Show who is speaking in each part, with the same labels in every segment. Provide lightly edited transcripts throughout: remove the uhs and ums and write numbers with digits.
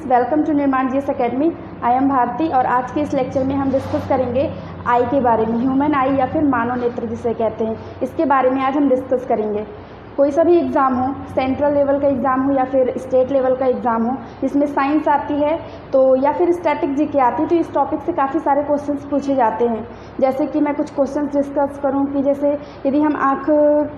Speaker 1: Welcome to Nirman GS academy. I am Bharati और आज के इस लेक्चर में हम डिस्कस करेंगे आई के बारे में, ह्यूमन आई या फिर मानव नेत्र जिसे कहते हैं, इसके बारे में आज हम डिस्कस करेंगे। कोई सा भी एग्ज़ाम हो, सेंट्रल लेवल का एग्ज़ाम हो या फिर स्टेट लेवल का एग्ज़ाम हो जिसमें साइंस आती है तो या फिर स्टैटिक जीके आती है, तो इस टॉपिक से काफ़ी सारे क्वेश्चंस पूछे जाते हैं। जैसे कि मैं कुछ क्वेश्चंस डिस्कस करूं कि जैसे यदि हम आँख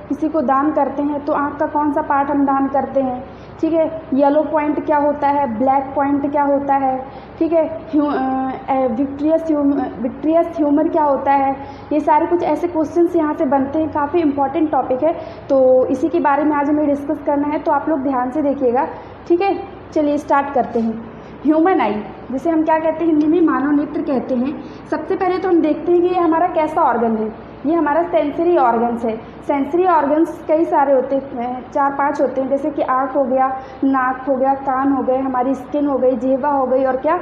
Speaker 1: किसी को दान करते हैं तो आँख का कौन सा पार्ट हम दान करते हैं, ठीक है। येलो पॉइंट क्या होता है, ब्लैक पॉइंट क्या होता है, ठीक है। विट्रियस ह्यूमर क्या होता है, ये सारे कुछ ऐसे क्वेश्चंस यहाँ से बनते हैं। काफ़ी इंपॉर्टेंट टॉपिक है, तो इसी के बारे में आज हमें डिस्कस करना है, तो आप लोग ध्यान से देखिएगा, ठीक है। चलिए स्टार्ट करते हैं। ह्यूमन आई जिसे हम क्या कहते हैं, हिंदी में मानव नेत्र कहते हैं। सबसे पहले तो हम देखते हैं कि ये हमारा कैसा ऑर्गन है। ये हमारा सेंसरी ऑर्गन्स है। सेंसरी ऑर्गन्स कई सारे होते हैं, 4-5 होते हैं, जैसे कि आँख हो गया, नाक हो गया, कान हो गए, हमारी स्किन हो गई, जिह्वा हो गई और क्या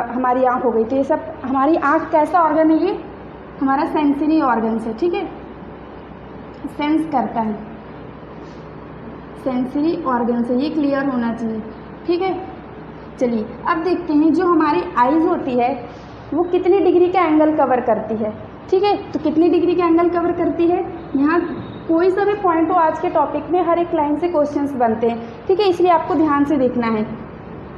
Speaker 1: हमारी आँख हो गई। तो ये सब हमारी आँख कैसा ऑर्गन है, ये हमारा सेंसरी ऑर्गन्स है, ठीक है। सेंस करता है, सेंसरी ऑर्गन्स है, ये क्लियर होना चाहिए, ठीक है। चलिए अब देखते हैं जो हमारी आईज होती है वो कितनी डिग्री का एंगल कवर करती है, ठीक है। तो कितनी डिग्री का एंगल कवर करती है, यहाँ कोई सा भी पॉइंट हो आज के टॉपिक में हर एक लाइन से क्वेश्चंस बनते हैं, ठीक है, इसलिए आपको ध्यान से देखना है।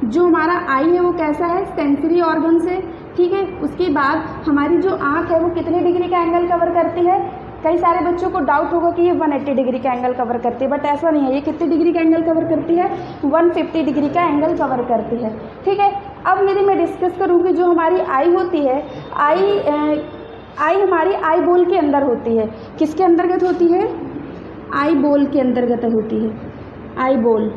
Speaker 1: जो हमारा आई है वो कैसा है, सेंसरी ऑर्गन से, ठीक है। उसके बाद हमारी जो आँख है वो कितनी डिग्री का एंगल कवर करती है। कई सारे बच्चों को डाउट होगा कि ये 180 डिग्री का एंगल कवर करती है, बट ऐसा नहीं है। ये कितनी डिग्री का एंगल कवर करती है, 150 डिग्री का एंगल कवर करती है, ठीक है। अब यदि मैं डिस्कस करूँ कि जो हमारी आई होती है, आई हमारी आई बोल के अंदर होती है। किसके अंतर्गत होती है, आई बोल के अंतर्गत होती है, आई बोल,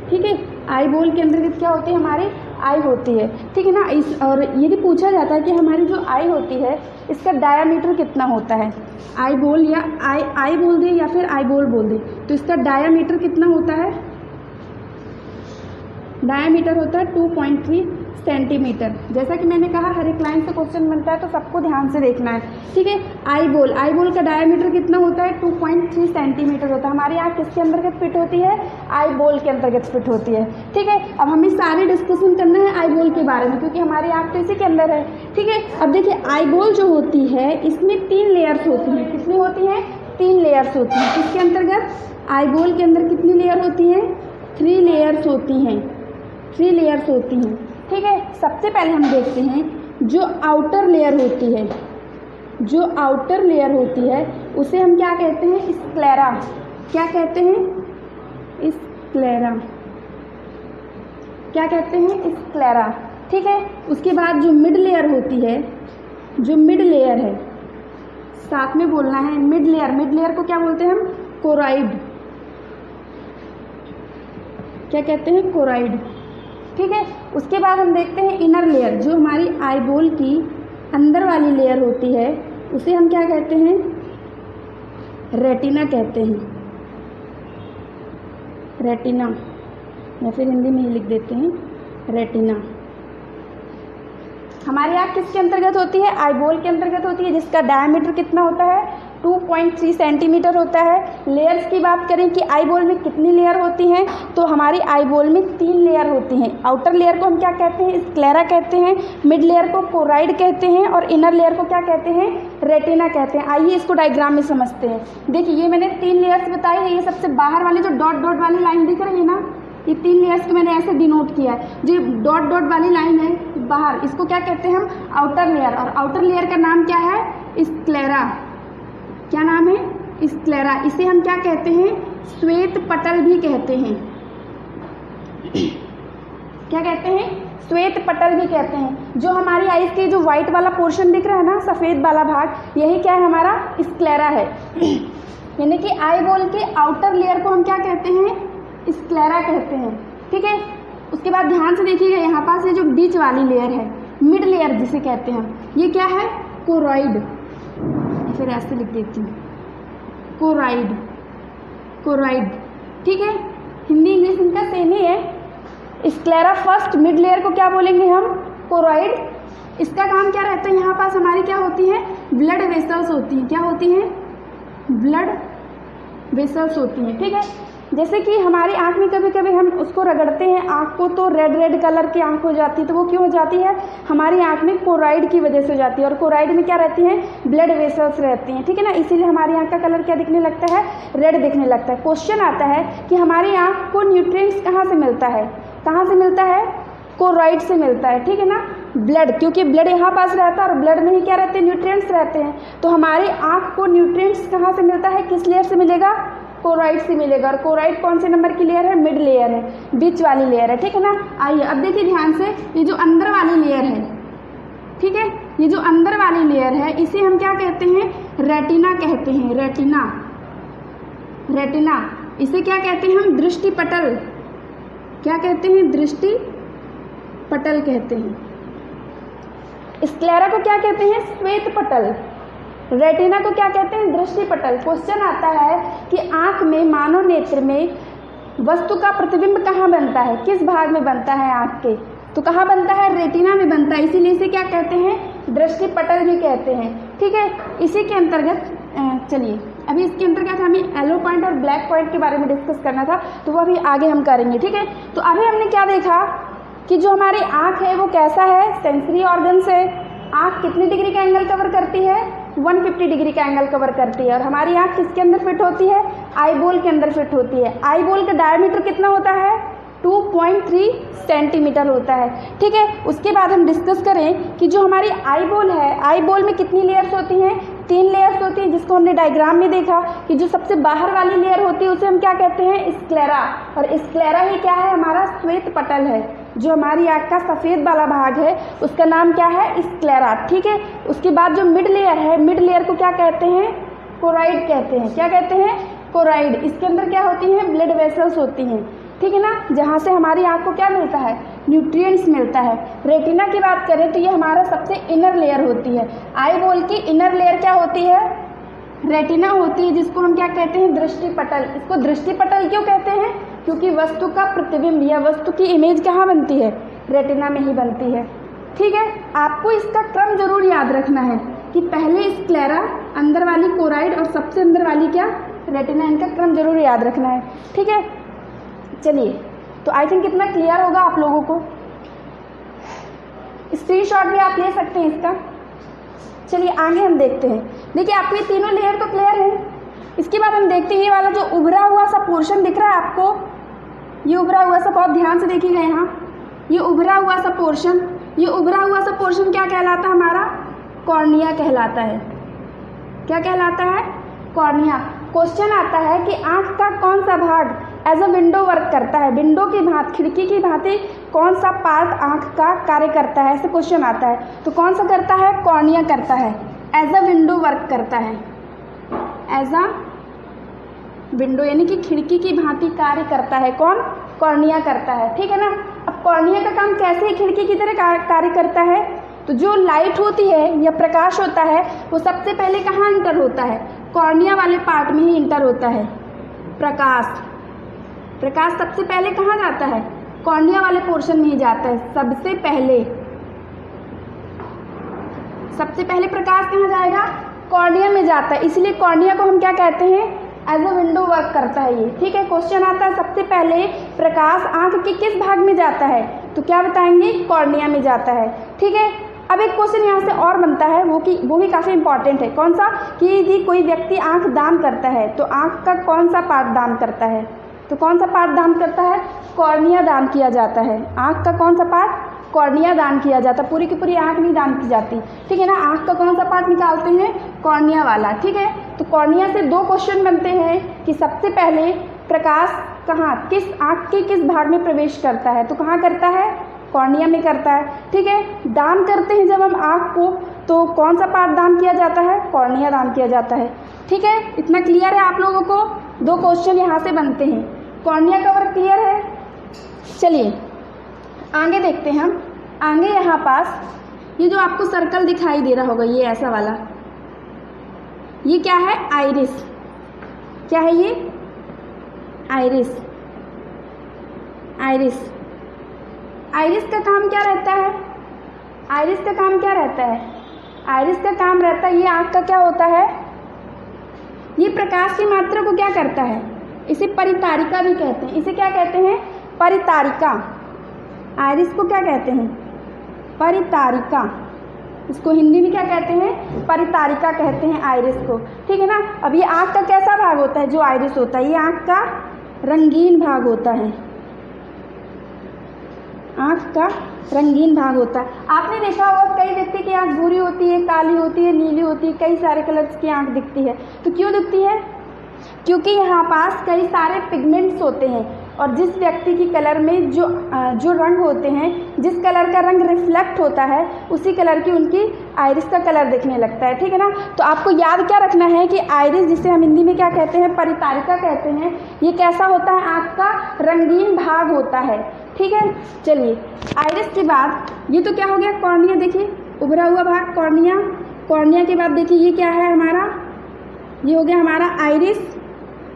Speaker 1: ठीक है। आई बोल के अंतर्गत क्या होती है, हमारी आई होती है, ठीक है ना। और यदि पूछा जाता है कि हमारी जो आई होती है इसका डायामीटर कितना होता है, आई बोल या आई बोल दे या फिर आई बोल दे, तो इसका डायामीटर कितना होता है, डायामीटर होता है 2.3 सेंटीमीटर। जैसा कि मैंने कहा हर एक लाइन से क्वेश्चन बनता है, तो सबको ध्यान से देखना है, ठीक है। आई बोल का डायामीटर कितना होता है, 2.3 सेंटीमीटर होता है। हमारी आँख किसके अंतर्गत फिट होती है, आई बोल के अंतर्गत फिट होती है, ठीक है। अब हमें सारे डिस्कशन करना है आई बोल के बारे में, क्योंकि हमारी आँख तो इसी के अंदर है, ठीक है। अब देखिए आई बोल जो होती है इसमें 3 लेयर्स होती हैं। कितनी होती हैं, 3 लेयर्स होती हैं। किसके अंतर्गत, आई बोल के अंदर कितनी लेयर होती हैं, 3 लेयर्स होती हैं, 3 लेयर्स होती हैं, ठीक है। सबसे पहले हम देखते हैं जो आउटर लेयर होती है, जो आउटर लेयर होती है उसे हम क्या कहते हैं, स्क्लेरा। क्या कहते हैं, स्क्लेरा, क्या कहते हैं, स्क्लेरा, ठीक है। उसके बाद जो मिड लेयर होती है, जो मिड लेयर है, साथ में बोलना है, मिड लेयर को क्या बोलते हैं हम, कोराइड। क्या कहते हैं, कोराइड, ठीक है। उसके बाद हम देखते हैं इनर लेयर, जो हमारी आई बोल की अंदर वाली लेयर होती है उसे हम क्या कहते हैं, रेटिना कहते हैं, रेटिना, या फिर हिंदी में ही लिख देते हैं रेटिना। हमारी आँख किसके अंतर्गत होती है, आई बोल के अंतर्गत होती है, जिसका डायमीटर कितना होता है, 2.3 सेंटीमीटर होता है। लेयर्स की बात करें कि आई बोल में कितनी लेयर होती हैं, तो हमारी आई बोल में 3 लेयर होती हैं। आउटर लेयर को हम क्या कहते हैं, स्क्लेरा कहते हैं, मिड लेयर को कोराइड कहते हैं और इनर लेयर को क्या कहते हैं, रेटिना कहते हैं। आइए इसको डायग्राम में समझते हैं। देखिए ये मैंने 3 लेयर्स बताई है। ये सबसे बाहर वाली जो डॉट डॉट वाली लाइन दिख रही है ना, ये 3 लेयर्स को मैंने ऐसे डिनोट किया है। जो डॉट डॉट वाली लाइन है बाहर, इसको क्या कहते हैं हम, आउटर लेयर। और आउटर लेयर का नाम क्या है, स्क्लेरा। क्या नाम है, स्क्लेरा। इसे हम क्या कहते हैं, श्वेत पटल भी कहते हैं। क्या कहते हैं, श्वेत पटल भी कहते हैं। जो हमारी आईज के जो व्हाइट वाला पोर्शन दिख रहा है ना, सफ़ेद वाला भाग, यही क्या है, हमारा स्क्लेरा है। यानी कि आई बोल के आउटर लेयर को हम क्या कहते हैं, स्क्लेरा कहते हैं, ठीक है। उसके बाद ध्यान से देखिएगा, यहाँ पास ये जो बीच वाली लेयर है, मिड लेयर जिसे कहते हैं, ये क्या है, कोराइड। फिर ऐसे लिख देती हूँ, कोराइड, कोराइड, ठीक है। हिंदी इंग्लिश इनका सेम ही है। स्क्लेरा फर्स्ट, मिड लेयर को क्या बोलेंगे हम, कोराइड। इसका काम क्या रहता है, यहाँ पास हमारी क्या होती है, ब्लड वेसल्स होती हैं। क्या होती हैं, ब्लड वेसल्स होती हैं, ठीक है। जैसे कि हमारी आँख में कभी कभी हम उसको रगड़ते हैं आँख को तो रेड रेड कलर की आँख हो जाती है, तो वो क्यों हो जाती है? हमारी आँख में कोराइड की वजह से हो जाती है, और कोराइड में क्या रहती हैं? ब्लड वेसल्स रहती हैं, ठीक है ना, इसीलिए हमारी आँख का कलर क्या दिखने लगता है? रेड दिखने लगता है। क्वेश्चन आता है कि हमारी आँख को न्यूट्रिएंट्स कहाँ से मिलता है? कहाँ से मिलता है? कोराइड से मिलता है, ठीक है ना, ब्लड, क्योंकि ब्लड यहाँ पास रहता है और ब्लड में ही क्या रहते हैं? न्यूट्रिएंट्स रहते हैं। तो हमारी आँख को न्यूट्रिएंट्स कहाँ से मिलता है? किस लेयर से मिलेगा? कोराइड से मिलेगा। और कोराइड कौन से नंबर की लेयर है? मिड लेयर है, बीच वाली लेयर है, ठीक है ना। आइए अब देखिए ध्यान से, ये जो अंदर वाली लेयर है, ठीक है, ये जो अंदर वाली लेयर है इसे हम क्या कहते हैं? रेटिना कहते हैं, रेटिना, रेटिना। इसे क्या कहते हैं हम? दृष्टि पटल। क्या कहते हैं? दृष्टि पटल कहते हैं। स्क्लेरा को क्या कहते हैं? श्वेत पटल। रेटिना को क्या कहते हैं? दृष्टि पटल। क्वेश्चन आता है कि आँख में, मानव नेत्र में वस्तु का प्रतिबिंब कहाँ बनता है? किस भाग में बनता है आँख के? तो कहाँ बनता है? रेटिना में बनता है, इसीलिए इसे क्या कहते हैं? दृष्टि पटल भी कहते हैं, ठीक है। इसी के अंतर्गत चलिए अभी इसके अंतर्गत हमें येलो पॉइंट और ब्लैक पॉइंट के बारे में डिस्कस करना था, तो वो अभी आगे हम करेंगे, ठीक है। तो अभी हमने क्या देखा कि जो हमारी आँख है वो कैसा है? सेंसरी ऑर्गन से आँख कितनी डिग्री का एंगल कवर करती है? 150 डिग्री का एंगल कवर करती है। और हमारी आँख किसके अंदर फिट होती है? आई बॉल के अंदर फिट होती है। आई बॉल का डायमीटर कितना होता है? 2.3 सेंटीमीटर होता है, ठीक है। उसके बाद हम डिस्कस करें कि जो हमारी आई बॉल है, आई बॉल में कितनी लेयर्स होती हैं? 3 लेयर्स होती हैं, जिसको हमने डायग्राम में देखा कि जो सबसे बाहर वाली लेयर होती है उसे हम क्या कहते हैं? स्क्लेरा। और स्क्लेरा ही क्या है? हमारा श्वेत पटल है। जो हमारी आँख का सफ़ेद वाला भाग है उसका नाम क्या है? स्क्लेरा, ठीक है। उसके बाद जो मिड लेयर है, मिड लेयर को क्या कहते हैं? कोराइड कहते हैं। क्या कहते हैं? कोराइड। इसके अंदर क्या होती हैं? ब्लड वेसल्स होती हैं, ठीक है ना, जहाँ से हमारी आँख को क्या मिलता है? न्यूट्रिएंट्स मिलता है। रेटिना की बात करें तो ये हमारा सबसे इनर लेयर होती है। आई बॉल की इनर लेयर क्या होती है? रेटिना होती है, जिसको हम क्या कहते हैं? दृष्टि पटल। इसको दृष्टि पटल क्यों कहते हैं? क्योंकि वस्तु का प्रतिबिंब या वस्तु की इमेज कहाँ बनती है? रेटिना में ही बनती है, ठीक है। आपको इसका क्रम जरूर याद रखना है कि पहले स्क्लेरा, अंदर वाली कोराइड और सबसे अंदर वाली क्या? रेटिना। इनका क्रम जरूर याद रखना है, ठीक है। चलिए, तो आई थिंक कितना क्लियर होगा आप लोगों को। स्क्रीनशॉट भी आप ले सकते हैं इसका। चलिए आगे हम देखते हैं। देखिए आपको ये तीनों लेयर तो क्लियर है। इसके बाद हम देखते हैं ये वाला जो उभरा हुआ सा पोर्शन दिख रहा है आपको, ये उभरा हुआ सा, बहुत ध्यान से देखिएगा यहाँ, ये उभरा हुआ सा पोर्शन, ये उभरा हुआ सा पोर्शन क्या कहलाता है? हमारा कॉर्निया कहलाता है। क्या कहलाता है? कॉर्निया। क्वेश्चन आता है कि आँख का कौन सा भाग एज अ विंडो वर्क करता है? विंडो की भांति, खिड़की की भांति कौन सा पार्ट आँख का कार्य करता है? ऐसे क्वेश्चन आता है। तो कौन सा करता है? कॉर्निया करता है। एज अ विंडो वर्क करता है, एज अ विंडो यानी कि खिड़की की भांति कार्य करता है। कौन? कॉर्निया करता है, ठीक है ना। अब कॉर्निया का काम कैसे खिड़की की तरह कार्य करता है? तो जो लाइट होती है या प्रकाश होता है वो सबसे पहले कहाँ इंटर होता है? कॉर्निया वाले पार्ट में ही इंटर होता है। प्रकाश सबसे पहले कहाँ जाता है? कॉर्निया वाले पोर्शन में ही जाता है सबसे पहले। सबसे पहले प्रकाश कहाँ जाएगा? कॉर्निया में जाता है, इसलिए कॉर्निया को हम क्या कहते हैं? एज अ विंडो वर्क करता है ये, ठीक है। क्वेश्चन आता है सबसे पहले प्रकाश आँख के किस भाग में जाता है? तो क्या बताएंगे? कॉर्निया में जाता है, ठीक है। अब एक क्वेश्चन यहाँ से और बनता है, वो भी काफ़ी इंपॉर्टेंट है। कौन सा? कि यदि कोई व्यक्ति आँख दान करता है तो आँख का कौन सा पार्ट दान करता है? तो कौन सा पार्ट दान करता है? कॉर्निया दान किया जाता है। आँख का कौन सा पार्ट? कॉर्निया दान किया जाता है। पूरी की पूरी आँख नहीं दान की जाती, ठीक है ना। आँख का कौन सा पार्ट निकालते हैं? कॉर्निया वाला, ठीक है। तो कॉर्निया से 2 क्वेश्चन बनते हैं कि सबसे पहले प्रकाश कहाँ, किस आँख के किस भाग में प्रवेश करता है? तो कहाँ करता है? कॉर्निया में करता है, ठीक है। दान करते हैं जब हम आँख को, तो कौन सा पार्ट दान किया जाता है? कॉर्निया दान किया जाता है, ठीक है। इतना क्लियर है आप लोगों को? 2 क्वेश्चन यहाँ से बनते हैं। कॉर्निया कवर क्लियर है? चलिए आगे देखते हैं हम। आगे यहाँ पास ये जो आपको सर्कल दिखाई दे रहा होगा, ये ऐसा वाला, ये क्या है? आइरिस। क्या है ये? आइरिस। आइरिस। आइरिस का काम क्या रहता है? आइरिस का काम क्या रहता है? आइरिस का काम रहता है, ये आँख का क्या होता है? ये प्रकाश की मात्रा को क्या करता है? इसे परितारिका भी कहते हैं। इसे क्या कहते हैं? परितारिका। आइरिस को क्या कहते हैं? परितारिका। इसको हिंदी में क्या कहते हैं? परितारिका कहते हैं आइरिस को, ठीक है ना। अब ये आँख का कैसा भाग होता है? जो आइरिस होता है ये आँख का रंगीन भाग होता है, आँख का रंगीन भाग होता है। आपने देखा होगा कई व्यक्ति की आँख भूरी होती है, काली होती है, नीली होती है, कई सारे कलर्स की आँख दिखती है। तो क्यों दिखती है? क्योंकि यहाँ पास कई सारे पिगमेंट्स होते हैं और जिस व्यक्ति की कलर में जो रंग होते हैं, जिस कलर का रंग रिफ्लेक्ट होता है उसी कलर की उनकी आइरिस का कलर दिखने लगता है, ठीक है ना। तो आपको याद क्या रखना है कि आइरिस, जिसे हम हिंदी में क्या कहते हैं? परितारिका कहते हैं, ये कैसा होता है? आँख का रंगीन भाग होता है, ठीक है। चलिए, आइरिस के बाद ये तो क्या हो गया? कॉर्निया। देखिए उभरा हुआ भाग कॉर्निया। कॉर्निया के बाद देखिए ये क्या है हमारा? ये हो गया हमारा आइरिस,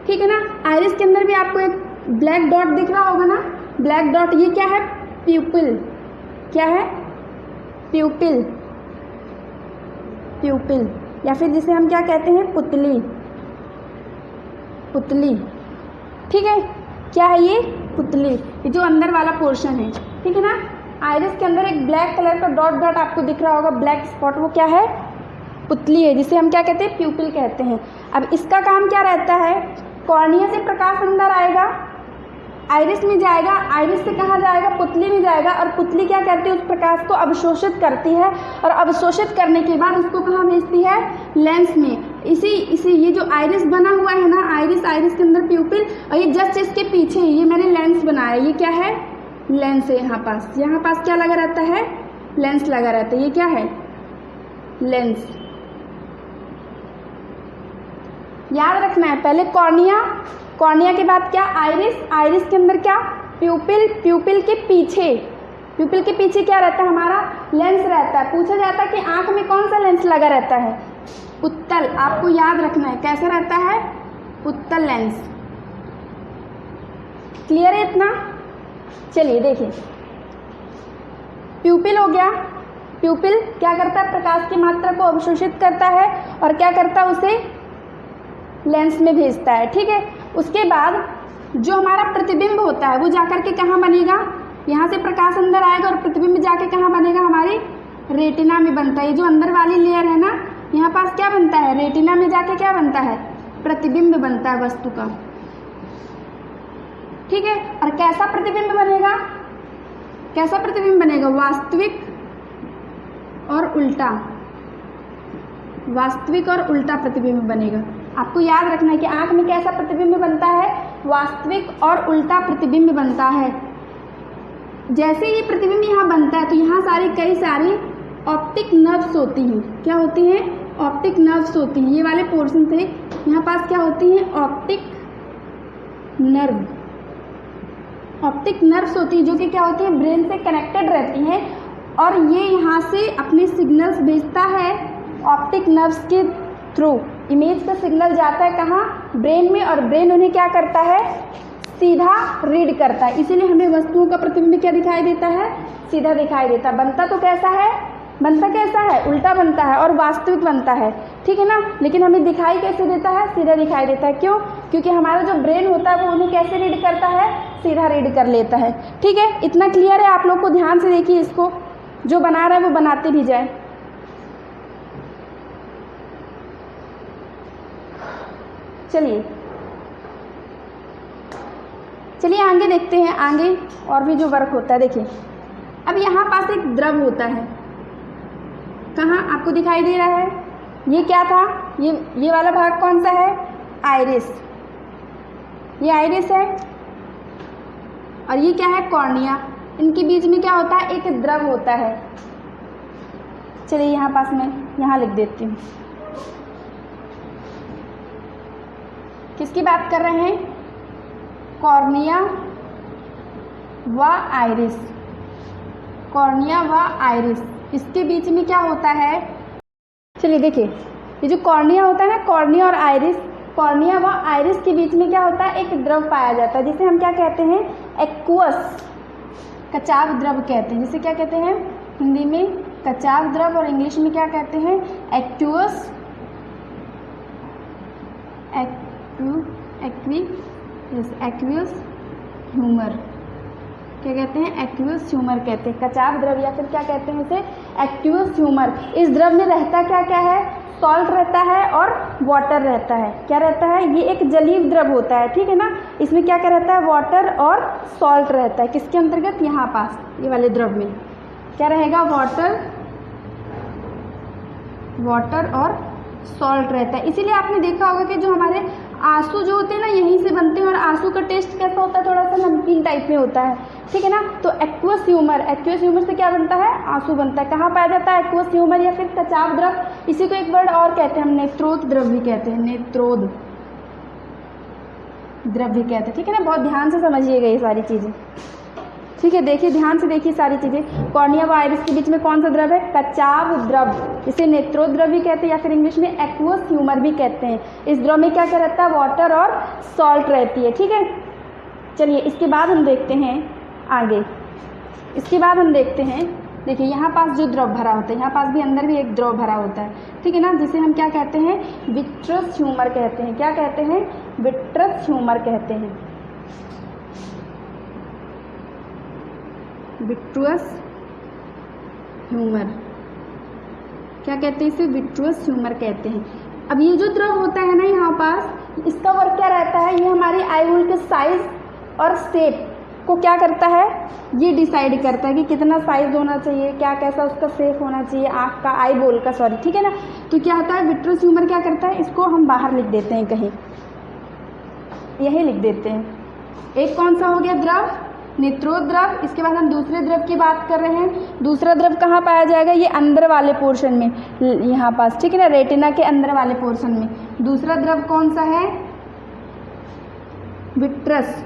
Speaker 1: ठीक है ना। आइरिस के अंदर भी आपको एक ब्लैक डॉट दिख रहा होगा ना, ब्लैक डॉट। ये क्या है? प्यूपिल। क्या है? प्यूपिल। प्यूपिल या फिर जिसे हम क्या कहते हैं? पुतली। पुतली, ठीक है। क्या है ये? पुतली। ये जो अंदर वाला पोर्शन है, ठीक है ना। आइरिस के अंदर एक ब्लैक कलर का डॉट डॉट आपको दिख रहा होगा, ब्लैक स्पॉट, वो क्या है? पुतली है, जिसे हम क्या कहते हैं? प्यूपिल कहते हैं। अब इसका काम क्या रहता है? कॉर्निया से प्रकाश अंदर आएगा, आइरिस में जाएगा, आइरिस से कहाँ जाएगा? पुतली में जाएगा, और पुतली क्या करती है? उस प्रकाश को अवशोषित करती है, और अवशोषित करने के बाद उसको कहाँ भेजती है? लेंस में। इसी ये जो आइरिस बना हुआ है ना, आइरिस के अंदर प्यूपिल, और ये जस्ट इसके पीछे ये मैंने लेंस बनाया। ये क्या है? लेंस है। यहाँ पास क्या लगा रहता है? लेंस लगा रहता है। ये क्या है? लेंस। याद रखना है, पहले कॉर्निया, कॉर्निया के बाद क्या? आइरिस, आइरिस के अंदर क्या? प्यूपिल, प्यूपिल के पीछे क्या रहता है हमारा? लेंस रहता है। पूछा जाता है कि आंख में कौन सा लेंस लगा रहता है? उत्तल। आपको याद रखना है कैसा रहता है? उत्तल लेंस। क्लियर है इतना? चलिए देखिए, प्यूपिल हो गया। प्यूपिल क्या करता है? प्रकाश की मात्रा को अवशोषित करता है और क्या करता है? उसे लेंस में भेजता है, ठीक है। उसके बाद जो हमारा प्रतिबिंब होता है वो जाकर के कहाँ बनेगा? यहाँ से प्रकाश अंदर आएगा और प्रतिबिंब जाके कहाँ बनेगा? हमारी रेटिना में बनता है। ये जो अंदर वाली लेयर है ना, यहाँ पास क्या बनता है? रेटिना में जाके क्या बनता है? प्रतिबिंब बनता है वस्तु का, ठीक है। और कैसा प्रतिबिंब बनेगा? कैसा प्रतिबिंब बनेगा? वास्तविक और उल्टा, वास्तविक और उल्टा प्रतिबिंब बनेगा। आपको याद रखना है कि आंख में कैसा प्रतिबिंब बनता है? वास्तविक और उल्टा प्रतिबिंब बनता है। जैसे ये प्रतिबिंब यहाँ बनता है तो यहाँ कई सारी ऑप्टिक नर्व्स होती हैं। क्या होती हैं? ऑप्टिक नर्व्स होती हैं। ये वाले पोर्शन थे, यहाँ पास क्या होती हैं? Optic nerve. ऑप्टिक नर्व्स होती है जो कि क्या होती है? ब्रेन से कनेक्टेड रहती हैं, और ये यहाँ से अपने सिग्नल्स भेजता है ऑप्टिक नर्व्स के थ्रू। इमेज का सिग्नल जाता है कहाँ? ब्रेन में, और ब्रेन उन्हें क्या करता है? सीधा रीड करता है। इसीलिए हमें वस्तुओं का प्रतिबिंब क्या दिखाई देता है? सीधा दिखाई देता है। बनता तो कैसा है? बनता कैसा है? उल्टा बनता है और वास्तविक बनता है, ठीक है ना। लेकिन हमें दिखाई कैसे देता है? सीधा दिखाई देता है। क्यों? क्योंकि हमारा जो ब्रेन होता है वो उन्हें कैसे रीड करता है? सीधा रीड कर लेता है, ठीक है। इतना क्लियर है? आप लोग को ध्यान से देखिए, इसको जो बना रहा है वो बनाते भी जाए। चलिए आगे देखते हैं, आगे और भी जो वर्क होता है। देखिए, अब यहाँ पास एक द्रव होता है, कहाँ आपको दिखाई दे रहा है? ये क्या था? ये वाला भाग कौन सा है? आइरिस। ये आइरिस है, और ये क्या है? कॉर्निया। इनके बीच में क्या होता है? एक द्रव होता है। चलिए यहाँ पास मैं यहाँ लिख देती हूँ। किसकी बात कर रहे हैं? कॉर्निया व आइरिस। कॉर्निया व आइरिस, इसके बीच में क्या होता है? चलिए देखिए, ये जो कॉर्निया होता है ना, कॉर्निया और आइरिस, कॉर्निया व आइरिस के बीच में क्या होता है? एक द्रव पाया जाता है जिसे हम क्या कहते हैं? एक्वस, कचाव द्रव कहते हैं। जिसे क्या कहते हैं? हिंदी में कचाव द्रव, और इंग्लिश में क्या कहते हैं? एक्वस, एक्वी एक्वियस ह्यूमर, क्या कहते हैं? एक्वियस ह्यूमर कहते हैं, कचाव द्रव या फिर क्या कहते हैं इसे? Aqueous humour. इस द्रव में रहता क्या क्या है? सॉल्ट रहता है और वाटर रहता है। क्या रहता है? ये एक जलीय द्रव होता है, ठीक है ना। इसमें क्या क्या रहता है? वाटर और सॉल्ट रहता है। किसके अंतर्गत? यहाँ पास ये वाले द्रव में क्या रहेगा? वाटर और सॉल्ट रहता है। इसीलिए आपने देखा होगा कि जो हमारे आंसू जो होते हैं ना, यहीं से बनते हैं, और आंसू का टेस्ट कैसा होता है? थोड़ा सा नमकीन टाइप में होता है, ठीक है ना। तो एक्वस ह्यूमर से क्या बनता है? आंसू बनता है। कहाँ पाया जाता है एक्वस ह्यूमर या फिर कचाव द्रव? इसी को एक वर्ड और कहते हैं हम, नेत्रोद द्रव भी कहते हैं, नेत्रोद द्रव भी कहते हैं, ठीक है ना। बहुत ध्यान से समझिएगा ये सारी चीज़ें, ठीक है। देखिए, ध्यान से देखिए सारी चीज़ें। कॉर्निया व आइरिस के बीच में कौन सा द्रव है? कचाव द्रव। इसे नेत्रोद द्रव भी कहते हैं या फिर इंग्लिश में एक्वस ह्यूमर भी कहते हैं। इस द्रव में क्या क्या रहता है? वाटर और सॉल्ट रहती है, ठीक है। चलिए, इसके बाद हम देखते हैं आगे। इसके बाद हम देखते हैं, देखिए यहाँ पास जो द्रव भरा होता है, यहाँ पास भी अंदर भी एक द्रव भरा होता है, ठीक है ना, जिसे हम क्या कहते हैं? विट्रस ह्यूमर कहते हैं। क्या कहते हैं? विट्रस ह्यूमर कहते हैं। विट्रुअस ह्यूमर, क्या कहते हैं इसे? विट्रुअस ह्यूमर कहते हैं। अब ये जो द्रव होता है ना यहाँ पास, इसका वर्क क्या रहता है? ये हमारी आई होल के साइज और शेप को क्या करता है? ये डिसाइड करता है कि कितना साइज होना चाहिए, क्या कैसा उसका शेप होना चाहिए, आँख का, आई बोल का, सॉरी, ठीक है ना। तो क्या होता है? विट्रुअस ह्यूमर क्या करता है? इसको हम बाहर लिख देते हैं, कहीं यही लिख देते हैं। एक कौन सा हो गया द्रव? नेत्रोद द्रव। इसके बाद हम दूसरे द्रव की बात कर रहे हैं। दूसरा द्रव कहाँ पाया जाएगा? ये अंदर वाले पोर्शन में, यहाँ पास, ठीक है ना, रेटिना के अंदर वाले पोर्शन में। दूसरा द्रव कौन सा है? विट्रस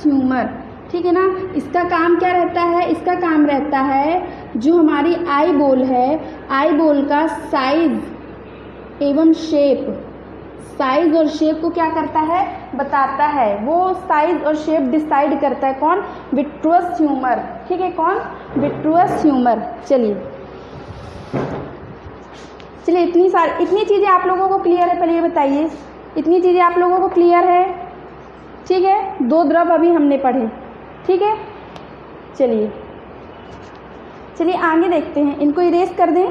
Speaker 1: ह्यूमर, ठीक है ना। इसका काम क्या रहता है? इसका काम रहता है जो हमारी आई बोल है, आई बोल का साइज एवं शेप, साइज और शेप को क्या करता है? बताता है। वो साइज और शेप डिसाइड करता है। कौन? विट्रुअस ह्यूमर, ठीक है। कौन? विट्रुअस ह्यूमर। चलिए इतनी चीज़ें आप लोगों को क्लियर है? पहले ये बताइए, इतनी चीज़ें आप लोगों को क्लियर है? ठीक है। दो द्रव अभी हमने पढ़े, ठीक है। चलिए आगे देखते हैं। इनको इरेज कर दें,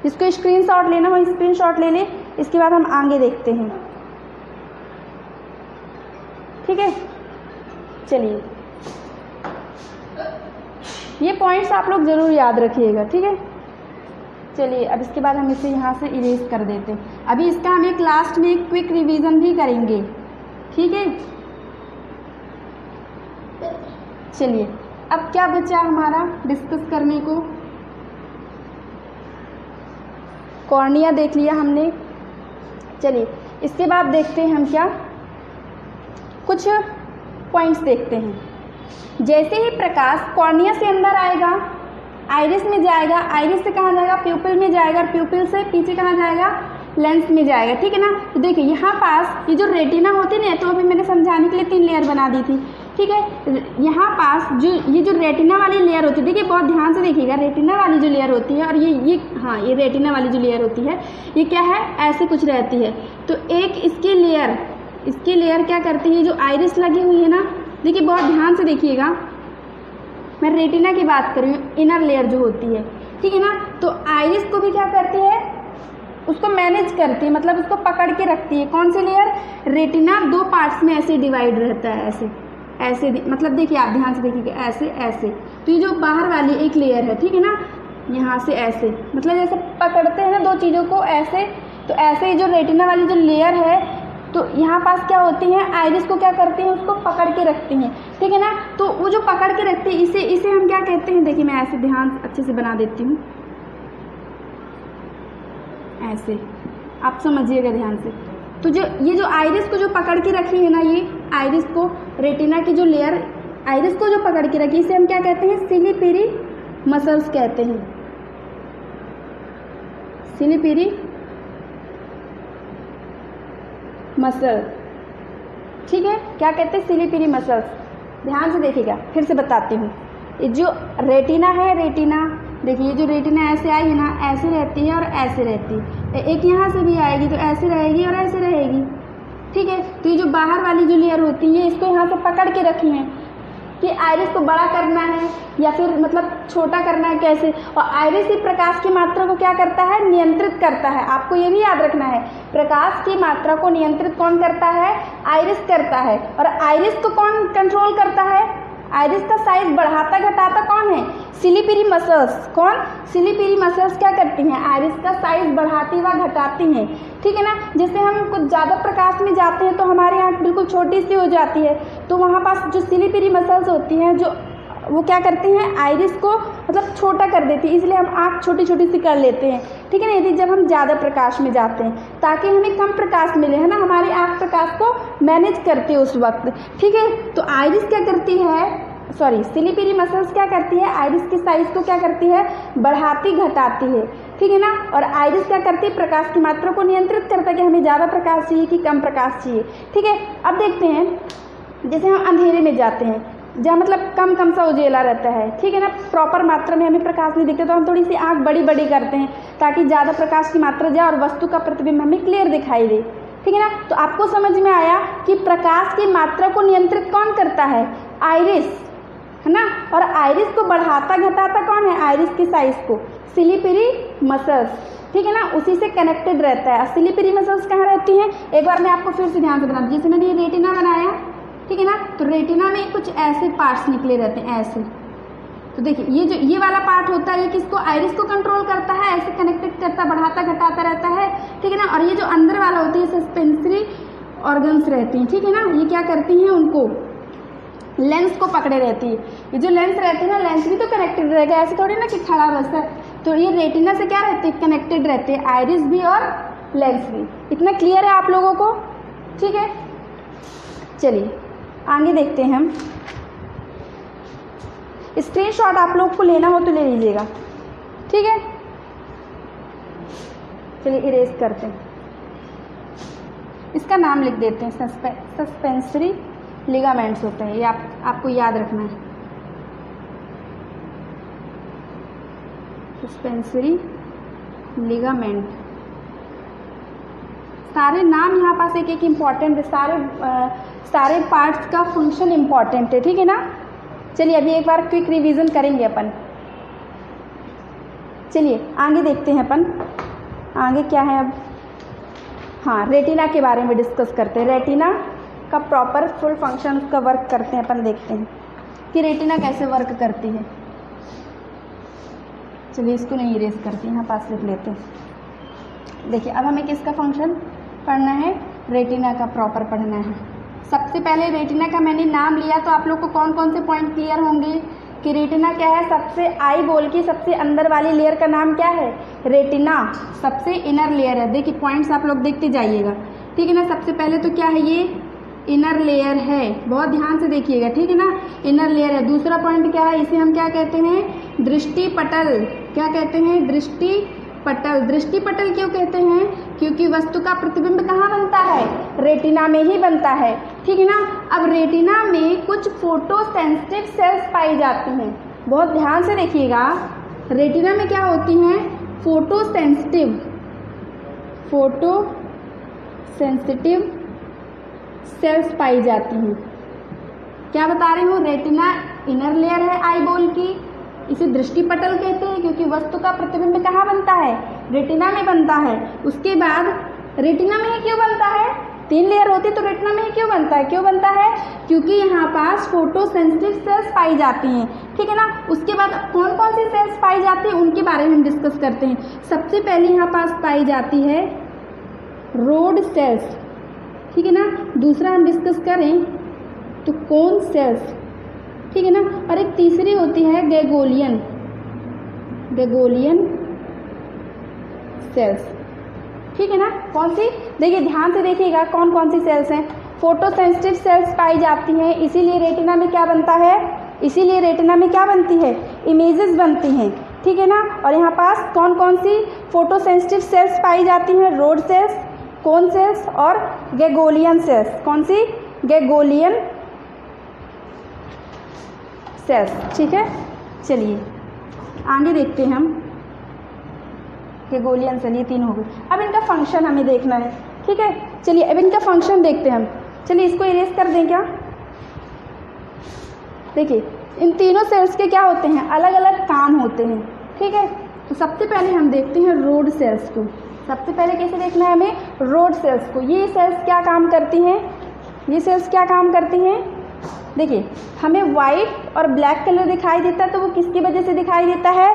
Speaker 1: जिसको स्क्रीनशॉट लेना हो स्क्रीनशॉट ले लें। इसके बाद हम आगे देखते हैं, ठीक है। चलिए, ये पॉइंट्स आप लोग जरूर याद रखिएगा, ठीक है। चलिए, अब इसके बाद हम इसे यहाँ से इरेज कर देते हैं। अभी इसका हम एक लास्ट में एक क्विक रिवीजन भी करेंगे, ठीक है। चलिए, अब क्या बचा हमारा डिस्कस करने को? कॉर्निया देख लिया हमने। चलिए, इसके बाद देखते हैं हम क्या, कुछ पॉइंट्स देखते हैं। जैसे ही प्रकाश कॉर्निया से अंदर आएगा, आइरिस में जाएगा, आइरिस से कहाँ जाएगा? प्यूपिल में जाएगा, और प्यूपिल से पीछे कहाँ जाएगा? लेंस में जाएगा, ठीक है ना। तो देखिए, यहाँ पास ये जो रेटिना होती है ना, तो अभी मैंने समझाने के लिए 3 लेयर बना दी थी, ठीक है। यहाँ पास ये जो रेटिना वाली लेयर होती है, देखिए बहुत ध्यान से देखिएगा, रेटिना वाली जो लेयर होती है और ये रेटिना वाली जो लेयर होती है, ये क्या है? ऐसे कुछ रहती है। तो एक इसकी लेयर क्या करती है? जो आइरिस लगी हुई है ना, देखिए बहुत ध्यान से देखिएगा, मैं रेटिना की बात कर रही हूँ, इनर लेयर जो होती है, ठीक है ना। तो आइरिस को भी क्या करती है? उसको मैनेज करती है, मतलब उसको पकड़ के रखती है। कौन सी लेयर? रेटिना 2 पार्ट्स में ऐसे डिवाइड रहता है, ऐसे मतलब देखिए, आप ध्यान से देखिए, ऐसे। तो ये जो बाहर वाली एक लेयर है, ठीक है ना, यहाँ से ऐसे, मतलब जैसे पकड़ते हैं ना 2 चीज़ों को ऐसे, तो ऐसे ही जो रेटिना वाली जो लेयर है, तो यहाँ पास क्या होती है? आइरिस को क्या करती हैं? उसको पकड़ के रखती हैं, ठीक है ना। तो वो जो पकड़ के रखती है, इसे हम क्या कहते हैं? देखिए, मैं ऐसे ध्यान अच्छे से बना देती हूँ, ऐसे आप समझिएगा ध्यान से। तो ये जो आइरिस को जो पकड़ के रखी है ना, ये आइरिस को, रेटिना की जो लेयर आइरिस को जो पकड़ के रखी, इसे हम क्या कहते हैं? सिलिपिरी मसल्स कहते हैं। सिलिपिरी मसल, ठीक है। क्या कहते हैं? सिलिपिरी मसल्स। ध्यान से देखिएगा, फिर से बताती हूँ। ये जो रेटिना है, रेटिना देखिए, ये जो रेटिना ऐसे आई है ना, ऐसे रहती है और ऐसे रहती है। एक यहाँ से भी आएगी तो ऐसे रहेगी और ऐसे रहेगी, ठीक है। तो ये जो बाहर वाली जो लेयर होती है इसको यहाँ से पकड़ के रखी है कि आइरिस को बड़ा करना है या फिर मतलब छोटा करना है कैसे। और आइरिस ही प्रकाश की मात्रा को क्या करता है, नियंत्रित करता है। आपको ये भी याद रखना है, प्रकाश की मात्रा को नियंत्रित कौन करता है, आइरिस करता है। और आइरिस को कौन कंट्रोल करता है, आइरिस का साइज बढ़ाता घटाता कौन है, सिलिपिरी मसल्स। कौन, सिलिपिरी मसल्स क्या करती हैं, आइरिस का साइज बढ़ाती व घटाती हैं, ठीक है ना। जैसे हम कुछ ज़्यादा प्रकाश में जाते हैं तो हमारी आँख बिल्कुल छोटी सी हो जाती है, तो वहाँ पास जो सिलिपिरी मसल्स होती हैं जो वो क्या करती हैं, आइरिस को मतलब छोटा कर देती है, इसलिए हम आँख छोटी छोटी सी कर लेते हैं, ठीक है ना। यदि जब हम ज़्यादा प्रकाश में जाते हैं ताकि हमें कम प्रकाश मिले, है ना, हमारी आँख प्रकाश को मैनेज करती है उस वक्त, ठीक है। तो आइरिस क्या करती है, सॉरी सिलिपिरी मसल्स क्या करती है, आइरिस की साइज को क्या करती है, बढ़ाती घटाती है, ठीक है ना। और आइरिस क्या करती है, प्रकाश की मात्रा को नियंत्रित करता है कि हमें ज़्यादा प्रकाश चाहिए कि कम प्रकाश चाहिए, ठीक है। अब देखते हैं जैसे हम अंधेरे में जाते हैं जहाँ मतलब कम सा उजेला रहता है, ठीक है ना, प्रॉपर मात्रा में हमें प्रकाश नहीं दिखता, तो हम थोड़ी सी आँख बड़ी बड़ी करते हैं ताकि ज़्यादा प्रकाश की मात्रा जाए और वस्तु का प्रतिबिंब हमें क्लियर दिखाई दे, ठीक है ना। तो आपको समझ में आया कि प्रकाश की मात्रा को नियंत्रित कौन करता है, आइरिस, है ना। और आइरिस को बढ़ाता घटाता कौन है, आइरिस की साइज को सिलिपिरी मसल्स, ठीक है ना, उसी से कनेक्टेड रहता है। सिलिपिरी मसल्स कहाँ रहती हैं, एक बार मैं आपको फिर से ध्यान से बता दूँ। जैसे मैंने ये रेटिना बनाया, ठीक है ना, तो रेटिना में कुछ ऐसे पार्ट्स निकले रहते हैं ऐसे। तो देखिए ये जो ये वाला पार्ट होता है ये किसको, आइरिस को कंट्रोल करता है, ऐसे कनेक्टेड करता बढ़ाता घटाता रहता है, ठीक है ना। और ये जो अंदर वाला होती है सस्पेंसरी ऑर्गन्स रहती हैं, ठीक है ना, ये क्या करती हैं, उनको लेंस को पकड़े रहती है। ये जो लेंस रहती है ना, लेंस भी तो कनेक्टेड रहेगा, ऐसे थोड़ी ना कि खड़ा बस है। तो ये रेटिना से क्या रहती है, कनेक्टेड रहते हैं, आइरिस भी और लेंस भी। इतना क्लियर है आप लोगों को, ठीक है। चलिए आगे देखते हैं हम। स्क्रीनशॉट आप लोग को लेना हो तो ले लीजिएगा, ठीक है। चलिए इरेज करते हैं, इसका नाम लिख देते हैं, सस्पेंसरी लिगामेंट्स होते हैं, ये आपको याद रखना है, सस्पेंसरी लिगामेंट। सारे नाम यहाँ पास एक एक इम्पॉर्टेंट है, सारे पार्ट्स का फंक्शन इम्पॉर्टेंट है, ठीक है ना। चलिए अभी एक बार क्विक रिवीजन करेंगे अपन। चलिए आगे देखते हैं अपन, आगे क्या है अब, हाँ रेटिना के बारे में डिस्कस करते हैं। रेटिना का प्रॉपर फुल फंक्शन का वर्क करते हैं अपन, देखते हैं कि रेटिना कैसे वर्क करती है। चलिए इसको नहीं इरेज करते, यहाँ पास लिख लेते हैं। देखिए अब हमें किसका फंक्शन पढ़ना है, रेटिना का प्रॉपर पढ़ना है। सबसे पहले रेटिना का मैंने नाम लिया तो आप लोग को कौन कौन से पॉइंट क्लियर होंगे कि रेटिना क्या है। सबसे आई बॉल की सबसे अंदर वाली लेयर का नाम क्या है, रेटिना, सबसे इनर लेयर है। देखिए पॉइंट्स आप लोग देखते जाइएगा, ठीक है ना। सबसे पहले तो क्या है, ये इनर लेयर है, बहुत ध्यान से देखिएगा, ठीक है ना, इनर लेयर है। दूसरा पॉइंट क्या है, इसे हम क्या कहते हैं, दृष्टि पटल। क्या कहते हैं, दृष्टि पटल। दृष्टि पटल क्यों कहते हैं, क्योंकि वस्तु का प्रतिबिंब कहाँ बनता है, रेटिना में ही बनता है, ठीक है ना। अब रेटिना में कुछ फोटो सेंसिटिव सेल्स पाई जाती हैं, बहुत ध्यान से देखिएगा। रेटिना में क्या होती हैं, फोटो सेंसिटिव सेल्स पाई जाती हैं। क्या बता रही हूँ, रेटिना इनर लेयर है आई बॉल की, इसे दृष्टि पटल कहते हैं क्योंकि वस्तु का प्रतिबिंब कहाँ बनता है, रेटिना में बनता है। उसके बाद रेटिना में ही क्यों बनता है, 3 लेयर होती तो रेटिना में ही क्यों बनता है, क्योंकि यहाँ पास फोटो सेंसिटिव सेल्स पाई जाती हैं, ठीक है ना। उसके बाद कौन कौन सी सेल्स पाई जाती हैं उनके बारे में हम डिस्कस करते हैं। सबसे पहले यहाँ पास पाई जाती है रोड सेल्स, ठीक है ना। दूसरा हम डिस्कस करें तो कोन सेल्स, ठीक है ना। और एक तीसरी होती है गैगोलियन सेल्स, ठीक है ना। कौन सी, देखिए ध्यान से देखिएगा कौन कौन सी सेल्स हैं। फोटो सेंसिटिव सेल्स पाई जाती हैं, इसीलिए रेटिना में क्या बनता है, इमेजेस बनती हैं, ठीक है ना। और यहाँ पास कौन कौन सी फोटो सेंसिटिव सेल्स पाई जाती हैं, रोड सेल्स, कोन सेल्स और गैगोलियन सेल्स। कौन सी, गैगोलियन सेल्स, ठीक है। चलिए आगे देखते हैं हम। गेगोलियन सेल, ये 3 हो गए। अब इनका फंक्शन हमें देखना है, ठीक है। चलिए अब इनका फंक्शन देखते हैं हम। चलिए इसको इरेज कर दें क्या। देखिए इन तीनों सेल्स के क्या होते हैं, अलग अलग काम होते हैं, ठीक है। तो सबसे पहले हम देखते हैं रोड सेल्स को। सबसे पहले कैसे देखना है हमें, रोड सेल्स को। ये सेल्स क्या काम करती हैं, ये सेल्स क्या काम करती हैं। देखिए हमें वाइट और ब्लैक कलर दिखाई देता है, तो वो किसकी वजह से दिखाई देता है,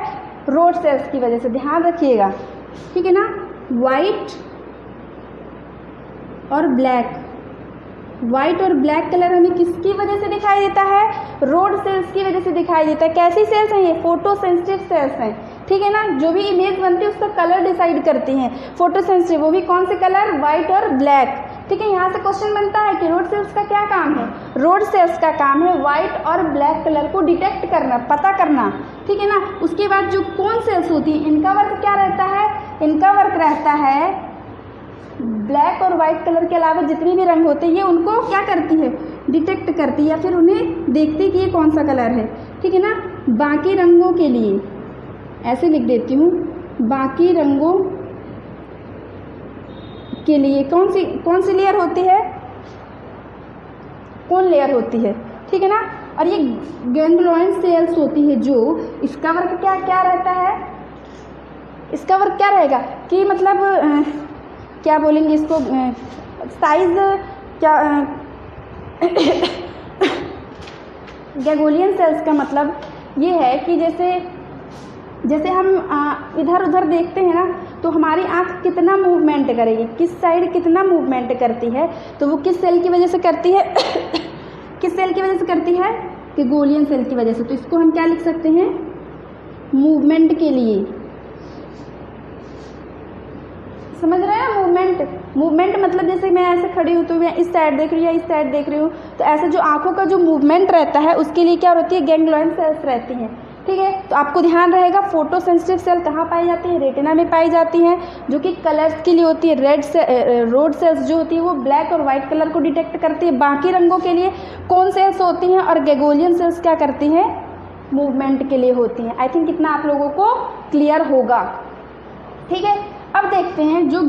Speaker 1: रोड सेल्स की वजह से। ध्यान रखिएगा, ठीक है ना। वाइट और ब्लैक, वाइट और ब्लैक कलर हमें किसकी वजह से दिखाई देता है, रोड सेल्स की वजह से दिखाई देता है। कैसी सेल्स हैं ये, फोटो सेंसिटिव सेल्स हैं, ठीक है ना। जो भी इमेज बनती है उसका कलर डिसाइड करती हैं फोटो सेंसिटिव, वो भी कौन से कलर, वाइट और ब्लैक, ठीक है। यहाँ से क्वेश्चन बनता है कि रोड सेल्स का क्या काम है। रोड सेल्स का काम है वाइट और ब्लैक कलर को डिटेक्ट करना, पता करना, ठीक है ना। उसके बाद जो कौन सेल्स होती हैं, इनका वर्क क्या रहता है, इनका वर्क रहता है ब्लैक और वाइट कलर के अलावा जितने भी रंग होते हैं ये उनको क्या करती है, डिटेक्ट करती है, या फिर उन्हें देखती है कि ये कौन सा कलर है, ठीक है ना। बाकी रंगों के लिए ऐसे लिख देती हूँ, बाकी रंगों के लिए कौन सी लेयर होती है, कौन लेयर होती है, ठीक है ना। और ये गैंग्लियन सेल्स होती है, जो इसका वर्क क्या रहता है, इसका वर्क क्या रहेगा कि मतलब क्या बोलेंगे इसको, साइज क्या गैंग्लियन सेल्स का मतलब ये है कि जैसे हम इधर उधर देखते हैं ना, तो हमारी आँख कितना मूवमेंट करेगी, किस साइड कितना मूवमेंट करती है, तो वो किस सेल की वजह से करती है किस सेल की वजह से करती है, गैंग्लियन सेल की वजह से। तो इसको हम क्या लिख सकते हैं, मूवमेंट के लिए। समझ रहे हैं मूवमेंट मतलब जैसे मैं ऐसे खड़ी हूँ तो मैं इस साइड देख रही हूँ या इस साइड देख रही हूँ, तो ऐसे जो आंखों का जो मूवमेंट रहता है उसके लिए क्या होती है, गैंग्लियन सेल्स रहती हैं, ठीक है। तो आपको ध्यान रहेगा फोटो सेंसिटिव सेल कहाँ पाई जाती है, रेटिना में पाई जाती हैं, जो कि कलर्स के लिए होती है। रोड सेल्स जो होती है वो ब्लैक और वाइट कलर को डिटेक्ट करती है। बाकी रंगों के लिए कौन सेल्स होती हैं, और गैंग्लियन सेल्स क्या करती हैं, मूवमेंट के लिए होती हैं। आई थिंक इतना आप लोगों को क्लियर होगा, ठीक है। अब देखते हैं जो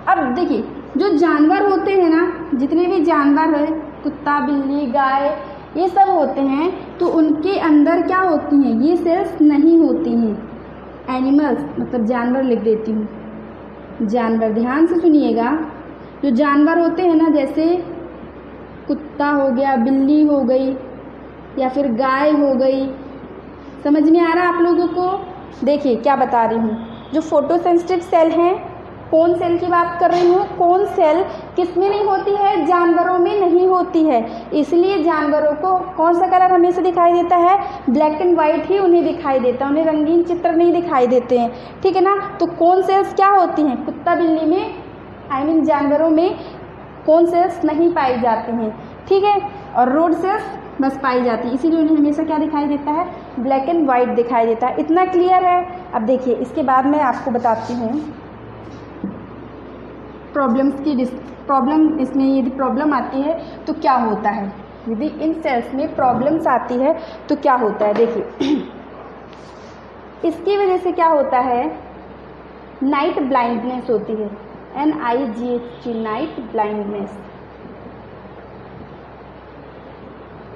Speaker 1: अब देखिए जो जानवर होते हैं ना, जितने भी जानवर है, कुत्ता बिल्ली गाय ये सब होते हैं, तो उनके अंदर क्या होती हैं, ये सेल्स नहीं होती हैं। एनिमल्स मतलब जानवर लिख देती हूँ, जानवर। ध्यान से सुनिएगा, जो जानवर होते हैं ना, जैसे कुत्ता हो गया, बिल्ली हो गई, या फिर गाय हो गई, समझ में आ रहा है आप लोगों को। देखिए क्या बता रही हूँ, जो फोटो सेंसिटिव सेल हैं, कौन सेल की बात कर रही हूँ, कौन सेल किस में नहीं होती है, जानवरों में नहीं होती है। इसलिए जानवरों को कौन सा कलर हमेशा दिखाई देता है, ब्लैक एंड वाइट ही उन्हें दिखाई देता है, उन्हें रंगीन चित्र नहीं दिखाई देते हैं, ठीक है ना। तो कौन सेल्स क्या होती हैं, कुत्ता बिल्ली में जानवरों में कौन सेल्स नहीं पाई जाती हैं, ठीक है। और रोड सेल्स बस पाई जाती है, इसीलिए उन्हें हमेशा क्या दिखाई देता है, ब्लैक एंड वाइट दिखाई देता है। इतना क्लियर है। अब देखिए इसके बाद मैं आपको बताती हूँ प्रॉब्लम इसमें यदि प्रॉब्लम आती है तो क्या होता है, यदि इन सेल्स में प्रॉब्लम्स आती है तो क्या होता है। देखिए इसकी वजह से क्या होता है, नाइट ब्लाइंडनेस होती है, NIGHT, नाइट ब्लाइंडनेस,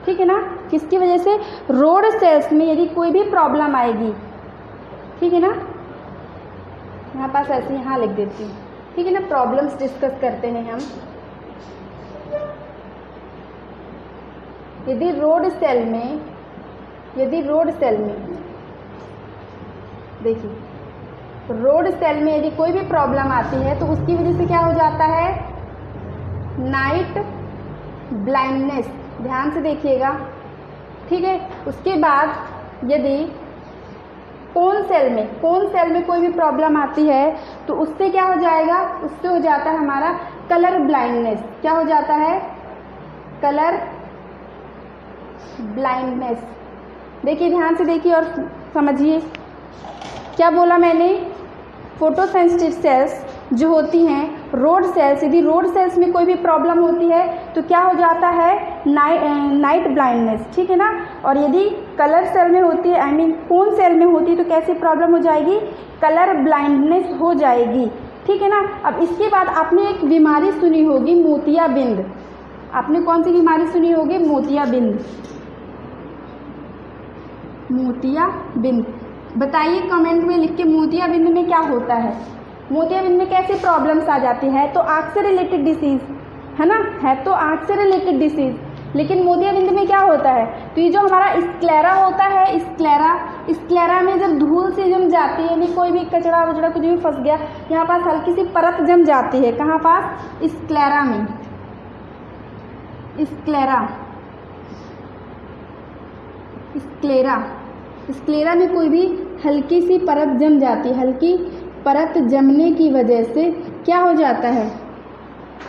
Speaker 1: ठीक है ना। किसकी वजह से, रोड सेल्स में यदि कोई भी प्रॉब्लम आएगी, ठीक है ना। यहाँ पास ऐसे यहाँ लिख देती हूँ, ठीक है ना। प्रॉब्लम्स डिस्कस करते हैं हम। यदि रोड सेल में देखिए, रोड सेल में यदि कोई भी प्रॉब्लम आती है तो उसकी वजह से क्या हो जाता है, नाइट ब्लाइंडनेस। ध्यान से देखिएगा, ठीक है। उसके बाद यदि कौन सेल में कोई भी प्रॉब्लम आती है तो उससे क्या हो जाएगा, उससे हो जाता है हमारा कलर ब्लाइंडनेस। क्या हो जाता है, कलर ब्लाइंडनेस। देखिए ध्यान से देखिए और समझिए क्या बोला मैंने। फोटो सेंसिटिव सेल्स जो होती हैं, रोड सेल्स, यदि रोड सेल्स में कोई भी प्रॉब्लम होती है तो क्या हो जाता है, नाइट ब्लाइंडनेस, ठीक है ना। और यदि कलर सेल में होती है, आई मीन कौन सेल में होती है, तो कैसी प्रॉब्लम हो जाएगी, कलर ब्लाइंडनेस हो जाएगी, ठीक है ना। अब इसके बाद आपने एक बीमारी सुनी होगी मोतियाबिंद। आपने कौन सी बीमारी सुनी होगी, मोतियाबिंद। मोतियाबिंद, बताइए कमेंट में लिख के मोतियाबिंद में क्या होता है, मोतियाबिंद में कैसी प्रॉब्लम्स आ जाती है। तो आँख से रिलेटेड डिसीज़ है ना, है तो आँख से रिलेटेड डिसीज़, लेकिन मोतियाबिंद में क्या होता है, तो ये जो हमारा स्क्लेरा होता है, स्क्लेरा में जब धूल से जम जाती है, यानी कोई भी कचरा वचड़ा कुछ भी फंस गया, यहाँ पास हल्की सी परत जम जाती है, कहाँ पास, स्क्लेरा में, स्क्लेरा में कोई भी हल्की सी परत जम जाती है, हल्की परत जमने की वजह से क्या हो जाता है,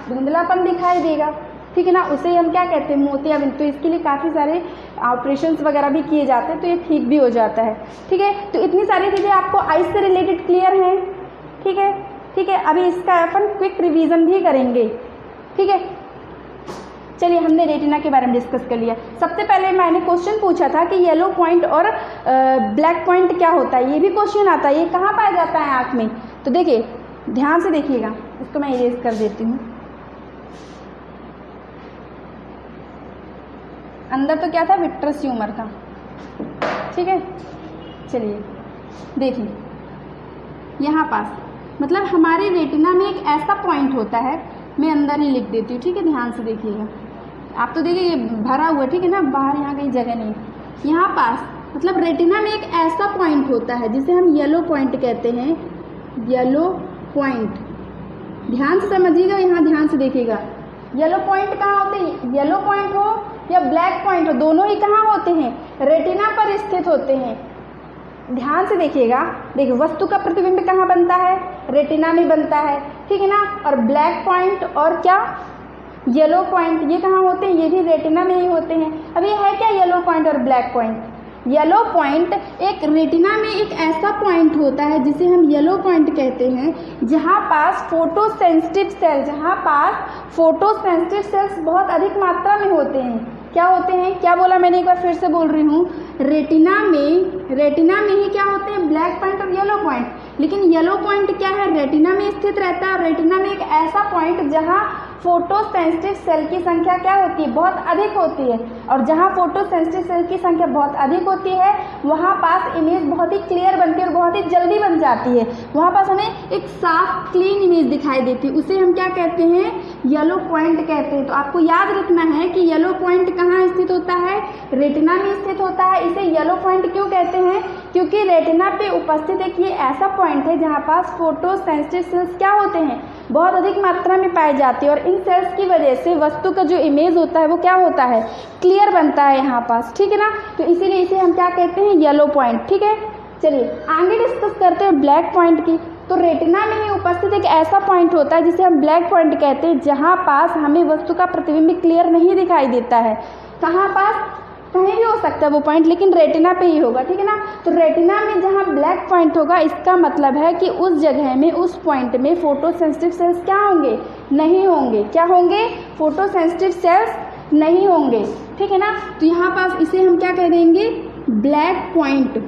Speaker 1: धुंधलापन दिखाई देगा, ठीक है ना। उसे हम क्या कहते हैं, मोतियाबिंद। तो इसके लिए काफ़ी सारे ऑपरेशंस वगैरह भी किए जाते हैं, तो ये ठीक भी हो जाता है, ठीक है। तो इतनी सारी चीज़ें आपको आइज से रिलेटेड क्लियर हैं, ठीक है, ठीक है। अभी इसका अपन क्विक रिवीजन भी करेंगे, ठीक है। चलिए, हमने रेटिना के बारे में डिस्कस कर लिया। सबसे पहले मैंने क्वेश्चन पूछा था कि येलो पॉइंट और ब्लैक पॉइंट क्या होता है, ये भी क्वेश्चन आता है, ये कहाँ पाया जाता है आँख में। तो देखिए, ध्यान से देखिएगा, इसको मैं इरेज कर देती हूँ। अंदर तो क्या था, विट्रस ट्यूमर था, ठीक है। चलिए देखिए, यहाँ पास मतलब हमारे रेटिना में एक ऐसा पॉइंट होता है, मैं अंदर ही लिख देती हूँ, ठीक है, ध्यान से देखिएगा। आप तो देखिए ये भरा हुआ, ठीक है ना, बाहर यहाँ कहीं जगह नहीं। यहाँ पास मतलब रेटिना में एक ऐसा पॉइंट होता है जिसे हम येलो पॉइंट कहते हैं, येलो पॉइंट। ध्यान से समझिएगा, यहाँ ध्यान से देखिएगा। येलो पॉइंट कहाँ होते हैं, येलो पॉइंट हो या ब्लैक पॉइंट हो, दोनों ही कहाँ होते हैं, रेटिना पर स्थित होते हैं। ध्यान से देखिएगा, देखिए वस्तु का प्रतिबिंब कहाँ बनता है, रेटिना में बनता है, ठीक है ना। और ब्लैक पॉइंट और क्या, येलो पॉइंट, ये कहाँ होते हैं, ये भी रेटिना में ही होते हैं। अब ये है क्या येलो पॉइंट और ब्लैक पॉइंट, येलो पॉइंट एक रेटिना में एक ऐसा पॉइंट होता है जिसे हम येलो पॉइंट कहते हैं, जहाँ पास फोटो सेंसिटिव सेल्स बहुत अधिक मात्रा में होते हैं। क्या होते हैं, क्या बोला मैंने, एक बार फिर से बोल रही हूँ, रेटिना में ही क्या होते हैं, ब्लैक पॉइंट और येलो पॉइंट। लेकिन येलो पॉइंट क्या है, रेटिना में स्थित रहता है, और रेटिना में एक ऐसा पॉइंट जहाँ फोटो सेंसिटिव सेल की संख्या क्या होती है, बहुत अधिक होती है। और जहाँ फोटो सेंसिटिव सेल की संख्या बहुत अधिक होती है, वहाँ पास इमेज बहुत ही क्लियर बनती है और बहुत ही जल्दी बन जाती है। वहाँ पास हमें एक साफ क्लीन इमेज दिखाई देती है, उसे हम क्या कहते हैं, येलो पॉइंट कहते हैं। तो आपको याद रखना है कि येलो पॉइंट कहाँ स्थित होता है, रेटिना में स्थित होता है। इसे येलो पॉइंट क्यों कहते हैं, क्योंकि रेटिना पे उपस्थित एक ये ऐसा पॉइंट है जहाँ पास फोटो सेंसिटिव सेल्स क्या होते हैं, बहुत अधिक मात्रा में पाई जाती है। और इन सेल्स की वजह से वस्तु का जो इमेज होता है वो क्या होता है, क्लियर बनता है यहाँ पास, ठीक है ना। तो इसीलिए इसे हम क्या कहते हैं, येलो पॉइंट, ठीक है। चलिए आगे डिस्कस करते हैं ब्लैक पॉइंट की। तो रेटिना में ही उपस्थित एक ऐसा पॉइंट होता है जिसे हम ब्लैक पॉइंट कहते हैं, जहाँ पास हमें वस्तु का प्रतिबिंब क्लियर नहीं दिखाई देता है। कहाँ पास, कहीं भी हो सकता है वो पॉइंट, लेकिन रेटिना पे ही होगा, ठीक है ना। तो रेटिना में जहाँ ब्लैक पॉइंट होगा, इसका मतलब है कि उस जगह में, उस पॉइंट में फोटो सेंसिटिव सेल्स क्या होंगे, नहीं होंगे। क्या होंगे, फोटो सेंसिटिव सेल्स नहीं होंगे, ठीक है ना। तो यहाँ पास इसे हम क्या कह देंगे, ब्लैक पॉइंट,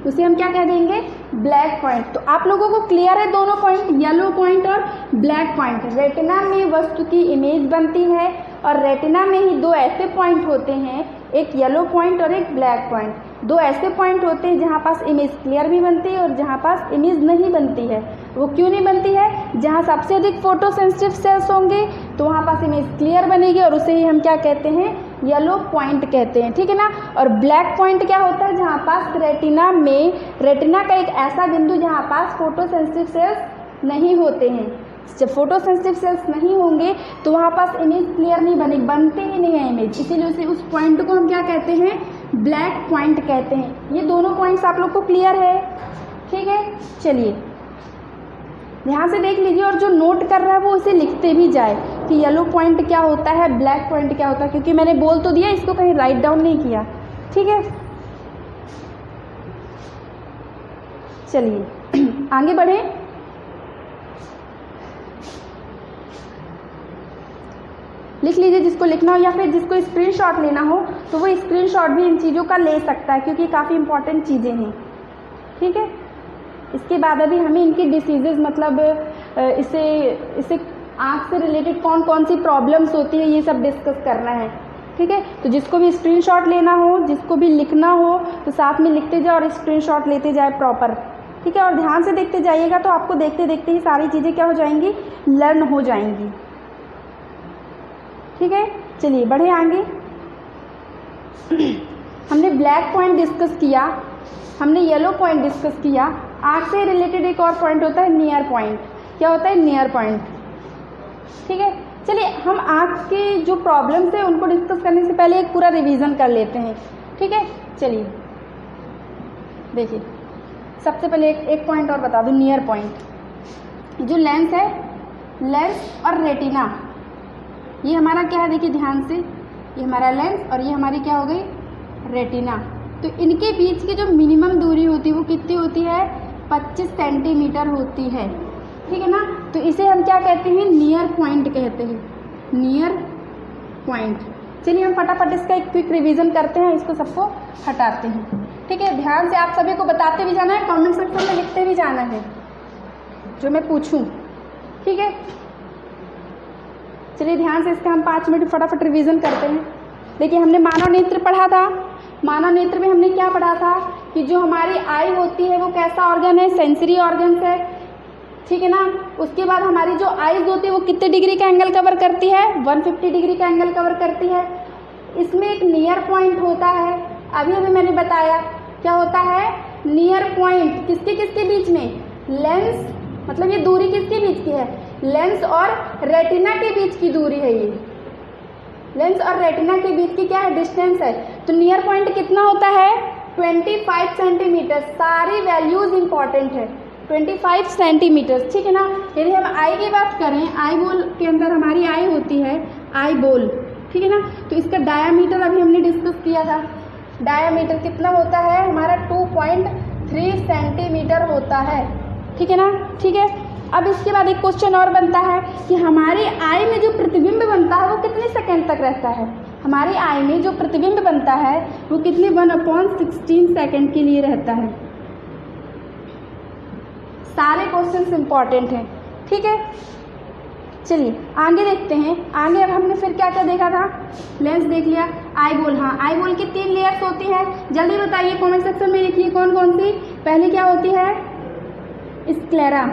Speaker 1: उसे हम क्या कह देंगे, ब्लैक पॉइंट। तो आप लोगों को क्लियर है दोनों पॉइंट, येलो पॉइंट और ब्लैक पॉइंट। रेटिना में वस्तु की इमेज बनती है, और रेटिना में ही दो ऐसे पॉइंट होते हैं, एक येलो पॉइंट और एक ब्लैक पॉइंट। दो ऐसे पॉइंट होते हैं जहाँ पास इमेज क्लियर भी बनती है और जहाँ पास इमेज नहीं बनती है। वो क्यों नहीं बनती है, जहाँ सबसे अधिक फोटो सेंसिटिव सेल्स होंगे तो वहाँ पास इमेज क्लियर बनेगी, और उसे ही हम क्या कहते हैं, येलो पॉइंट कहते हैं, ठीक है ना। और ब्लैक पॉइंट क्या होता है, जहाँ पास रेटिना का एक ऐसा बिंदु जहाँ पास फोटो सेंसिटिव सेल्स नहीं होते हैं। जब फोटो सेंसिटिव सेल्स नहीं होंगे तो वहाँ पास इमेज क्लियर नहीं बनते ही नहीं है इमेज, इसीलिए उसे उस पॉइंट को हम क्या कहते हैं, ब्लैक पॉइंट कहते हैं। ये दोनों पॉइंट्स आप लोग को क्लियर है, ठीक है। चलिए ध्यान से देख लीजिए, और जो नोट कर रहा है वो इसे लिखते भी जाए कि येलो पॉइंट क्या होता है, ब्लैक पॉइंट क्या होता है, क्योंकि मैंने बोल तो दिया, इसको कहीं राइट डाउन नहीं किया, ठीक है। चलिए आगे बढ़े। लिख लीजिए जिसको लिखना हो, या फिर जिसको स्क्रीनशॉट लेना हो तो वो स्क्रीनशॉट भी इन चीज़ों का ले सकता है, क्योंकि काफ़ी इंपॉर्टेंट चीज़ें हैं। ठीक है, इसके बाद अभी हमें इनकी डिसीजेज़ मतलब इसे आँख से रिलेटेड कौन कौन सी प्रॉब्लम्स होती है ये सब डिस्कस करना है। ठीक है, तो जिसको भी स्क्रीनशॉट लेना हो, जिसको भी लिखना हो तो साथ में लिखते जाओ और स्क्रीनशॉट लेते जाए प्रॉपर। ठीक है, और ध्यान से देखते जाइएगा तो आपको देखते देखते ही सारी चीज़ें क्या हो जाएंगी, लर्न हो जाएंगी। ठीक है, चलिए बढ़े आगे। हमने ब्लैक पॉइंट डिस्कस किया, हमने येलो पॉइंट डिस्कस किया। आँख से रिलेटेड एक और पॉइंट होता है नियर पॉइंट। क्या होता है, नियर पॉइंट। ठीक है, चलिए हम आँख के जो प्रॉब्लम्स है उनको डिस्कस करने से पहले एक पूरा रिवीजन कर लेते हैं। ठीक है, चलिए देखिए, सबसे पहले एक पॉइंट और बता दूं, नियर पॉइंट। जो लेंस है, लेंस और रेटिना, ये हमारा क्या है, देखिए ध्यान से, ये हमारा लेंस और ये हमारी क्या हो गई, रेटिना। तो इनके बीच की जो मिनिमम दूरी होती है वो कितनी होती है, 25 सेंटीमीटर होती है। ठीक है ना, तो इसे हम क्या कहते हैं, नियर पॉइंट कहते हैं, नियर पॉइंट। चलिए हम फटाफट इसका एक क्विक रिवीजन करते हैं, इसको सबको हटाते हैं। ठीक है, ध्यान से आप सभी को बताते भी जाना है, कमेंट सेक्शन में लिखते भी जाना है जो मैं पूछूं। ठीक है, चलिए ध्यान से इसका हम 5 मिनट फटाफट रिवीजन करते हैं। देखिए हमने मानव नेत्र पढ़ा था। मानव नेत्र में हमने क्या पढ़ा था कि जो हमारी आई होती है वो कैसा ऑर्गन है, सेंसरी ऑर्गन है। ठीक है ना, उसके बाद हमारी जो आईज होती है वो कितने डिग्री का एंगल कवर करती है, 150 डिग्री का एंगल कवर करती है। इसमें एक नियर पॉइंट होता है, अभी मैंने बताया क्या होता है, नियर पॉइंट किसके किसके बीच में, लेंस, मतलब ये दूरी किसके बीच की है, लेंस और रेटिना के बीच की दूरी है। ये लेंस और रेटिना के बीच की क्या है, डिस्टेंस है। तो नियर पॉइंट कितना होता है, 25 सेंटीमीटर। सारी वैल्यूज इंपॉर्टेंट है, 25 सेंटीमीटर। ठीक है ना, यदि हम आई की बात करें, आई बॉल के अंदर हमारी आई होती है, आई बॉल। ठीक है ना, तो इसका डायामीटर अभी हमने डिस्कस किया था। डायामीटर कितना होता है हमारा, 2.3 सेंटीमीटर होता है। ठीक है ना, ठीक है। अब इसके बाद एक क्वेश्चन और बनता है कि हमारे आई में जो प्रतिबिंब बनता है वो कितने सेकंड तक रहता है। हमारे आई में जो प्रतिबिंब बनता है वो कितने 1/16 सेकंड के लिए रहता है। सारे क्वेश्चंस इंपॉर्टेंट हैं। ठीक है, चलिए आगे देखते हैं। आगे अब हमने फिर क्या क्या देखा था, लेंस देख लिया, आई बॉल। हाँ, आई बॉल की 3 लेयर्स होती है, जल्दी बताइए कमेंट सेक्शन में लिखिए कौन कौन सी। पहले क्या होती है, स्क्लेरा,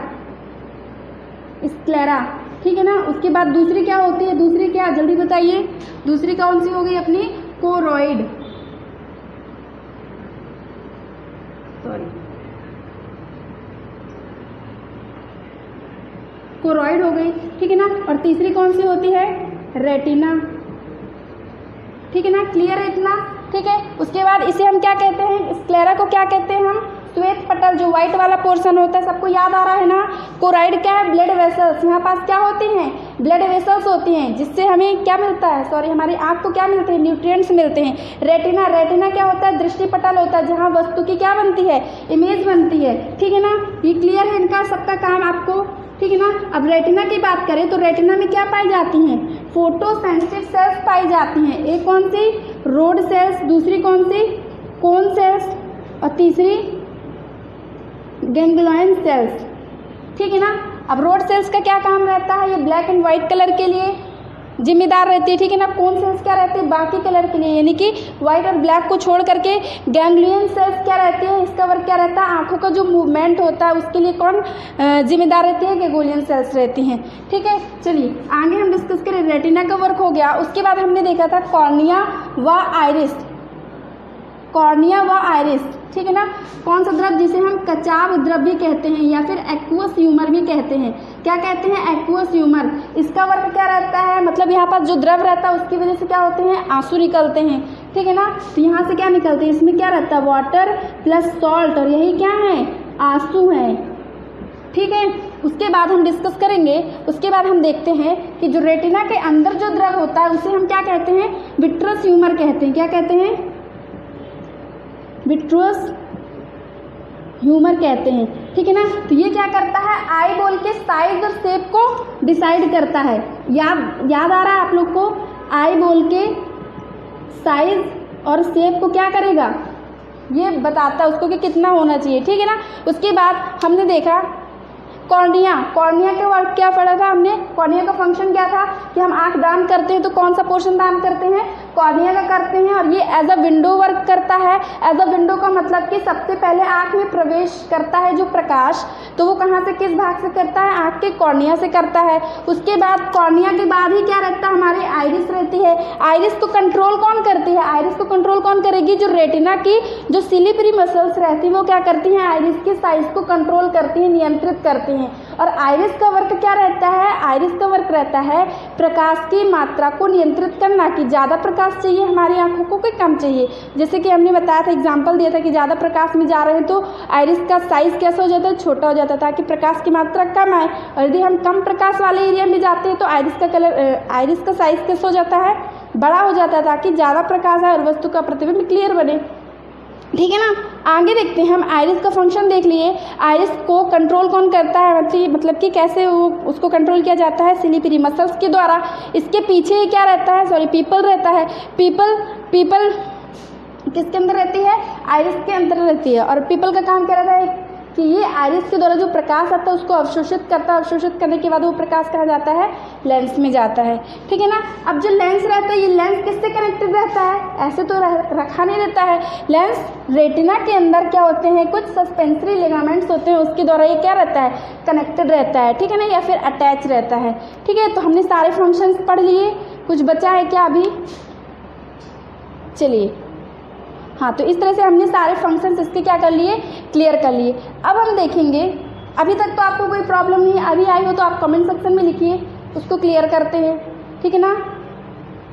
Speaker 1: स्क्लेरा। ठीक है ना, उसके बाद दूसरी क्या होती है, दूसरी क्या, जल्दी बताइए, दूसरी कौन सी हो गई अपनी, कोरोइड, सॉरी कोरोइड हो गई। ठीक है ना, और तीसरी कौन सी होती है, रेटिना। ठीक है ना, क्लियर है इतना। ठीक है, उसके बाद इसे हम क्या कहते हैं, स्क्लेरा को क्या कहते हैं हम, श्वेत पटल, जो व्हाइट वाला पोर्शन होता है, सबको याद आ रहा है ना। कोराइड क्या है, ब्लड वेसल्स। यहाँ पास क्या होती हैं, ब्लड वेसल्स होती हैं, जिससे हमें क्या मिलता है, सॉरी हमारी आँख को क्या मिलते हैं, न्यूट्रिएंट्स मिलते हैं। रेटिना, रेटिना क्या होता है, दृष्टि पटल होता है, जहाँ वस्तु की क्या बनती है, इमेज बनती है। ठीक है ना, ये क्लियर है इनका सबका काम आपको। ठीक है ना, अब रेटिना की बात करें तो रेटिना में क्या पाई जाती हैं, फोटो सेंसिटिव सेल्स पाई जाती हैं। एक कौन सी, रोड सेल्स, दूसरी कौन सी, कोन सेल्स, और तीसरी गैंग्लियन सेल्स। ठीक है ना, अब रोड सेल्स का क्या काम रहता है, ये ब्लैक एंड व्हाइट कलर के लिए जिम्मेदार रहती है। ठीक है ना, कोन सेल्स क्या रहती है, बाकी कलर के लिए, यानी कि व्हाइट और ब्लैक को छोड़ करके गैंग्लियन सेल्स क्या रहती है, इसका वर्क क्या रहता है, आंखों का जो मूवमेंट होता है उसके लिए कौन जिम्मेदार रहती है, गैंग्लियन सेल्स रहती हैं। ठीक है, चलिए आगे हम डिस्कस करें। रेटिना का वर्क हो गया, उसके बाद हमने देखा था कॉर्निया व आइरिस, कॉर्निया व आइरिस। ठीक है ना, कौन सा द्रव, जिसे हम कचाव द्रव भी कहते हैं या फिर एक्वस ह्यूमर भी कहते हैं। क्या कहते हैं, एक्वस ह्यूमर। इसका वर्क क्या रहता है, मतलब यहाँ पर जो द्रव रहता है उसकी वजह से क्या होते हैं, आंसू निकलते हैं। ठीक है ना, तो यहाँ से क्या निकलते हैं, इसमें क्या रहता है, वाटर प्लस सॉल्ट, और यही क्या है, आंसू हैं। ठीक है, उसके बाद हम डिस्कस करेंगे। उसके बाद हम देखते हैं कि जो रेटिना के अंदर जो द्रव होता है उसे हम क्या कहते हैं, विट्रस ह्यूमर कहते हैं। क्या कहते हैं, विट्रस ह्यूमर कहते हैं। ठीक है ना, तो ये क्या करता है, आई बॉल के साइज और शेप को डिसाइड करता है। याद आ रहा है आप लोग को? आई बोल के साइज और शेप को क्या करेगा, ये बताता है उसको कि कितना होना चाहिए, ठीक है ना। उसके बाद हमने देखा कॉर्निया का वर्क क्या पढ़ा था हमने? कॉर्निया का फंक्शन क्या था कि हम आंख दान करते हैं तो कौन सा पोर्शन दान करते हैं? कॉर्निया का करते हैं, और ये एज अ विंडो वर्क करता है। एज अ विंडो का मतलब कि सबसे पहले आंख में प्रवेश करता है जो प्रकाश, तो वो कहाँ से, किस भाग से करता है? आंख के कॉर्निया से करता है। उसके बाद कॉर्निया के बाद ही क्या रहता है? हमारी आइरिस रहती है। आइरिस को कंट्रोल कौन करती है? आइरिस को कंट्रोल कौन करेगी? जो रेटिना की जो सिलिपरी मसल्स रहती है वो क्या करती हैं? आइरिस के साइज को कंट्रोल करती हैं, नियंत्रित करती हैं। और आइरिस का वर्क क्या रहता है? आइरिस का वर्क रहता है प्रकाश की मात्रा को नियंत्रित करना, कि ज़्यादा प्रकाश चाहिए हमारी आंखों को कि कम चाहिए। जैसे कि हमने बताया था, एग्जांपल दिया था कि ज़्यादा प्रकाश में जा रहे हैं तो आइरिस का साइज़ कैसा हो जाता है? छोटा हो जाता है, ताकि प्रकाश की मात्रा कम आए। और यदि हम कम प्रकाश वाले एरिया में जाते हैं तो आइरिस का साइज़ कैसा हो जाता है? बड़ा हो जाता है, ताकि ज़्यादा प्रकाश आए और वस्तु का प्रतिबिंब क्लियर बने, ठीक है ना। आगे देखते हैं हम, आइरिस का फंक्शन देख लिए। आइरिस को कंट्रोल कौन करता है? मतलब कि कैसे वो उसको कंट्रोल किया जाता है? सिलिपरी मसल्स के द्वारा। इसके पीछे क्या रहता है? पीपल रहता है। पीपल किसके अंदर रहती है? आइरिस के अंदर रहती है। और पीपल का काम क्या रहता है कि ये आइरिस के द्वारा जो प्रकाश आता है उसको अवशोषित करता है। अवशोषित करने के बाद वो प्रकाश कहाँ जाता है? लेंस में जाता है, ठीक है ना। अब जो लेंस रहता है, ये लेंस किससे कनेक्टेड रहता है? ऐसे तो रखा नहीं रहता है। लेंस रेटिना के अंदर क्या होते हैं? कुछ सस्पेंसरी लिगामेंट्स होते हैं, उसके द्वारा ये क्या रहता है? कनेक्टेड रहता है, ठीक है ना, या फिर अटैच रहता है, ठीक है। तो हमने सारे फंक्शंस पढ़ लिए, कुछ बचा है क्या अभी? चलिए, हाँ, तो इस तरह से हमने सारे फंक्शंस इसके क्या कर लिए? क्लियर कर लिए। अब हम देखेंगे, अभी तक तो आपको कोई प्रॉब्लम नहीं, अभी आई हो तो आप कमेंट सेक्शन में लिखिए, उसको क्लियर करते हैं, ठीक है ना।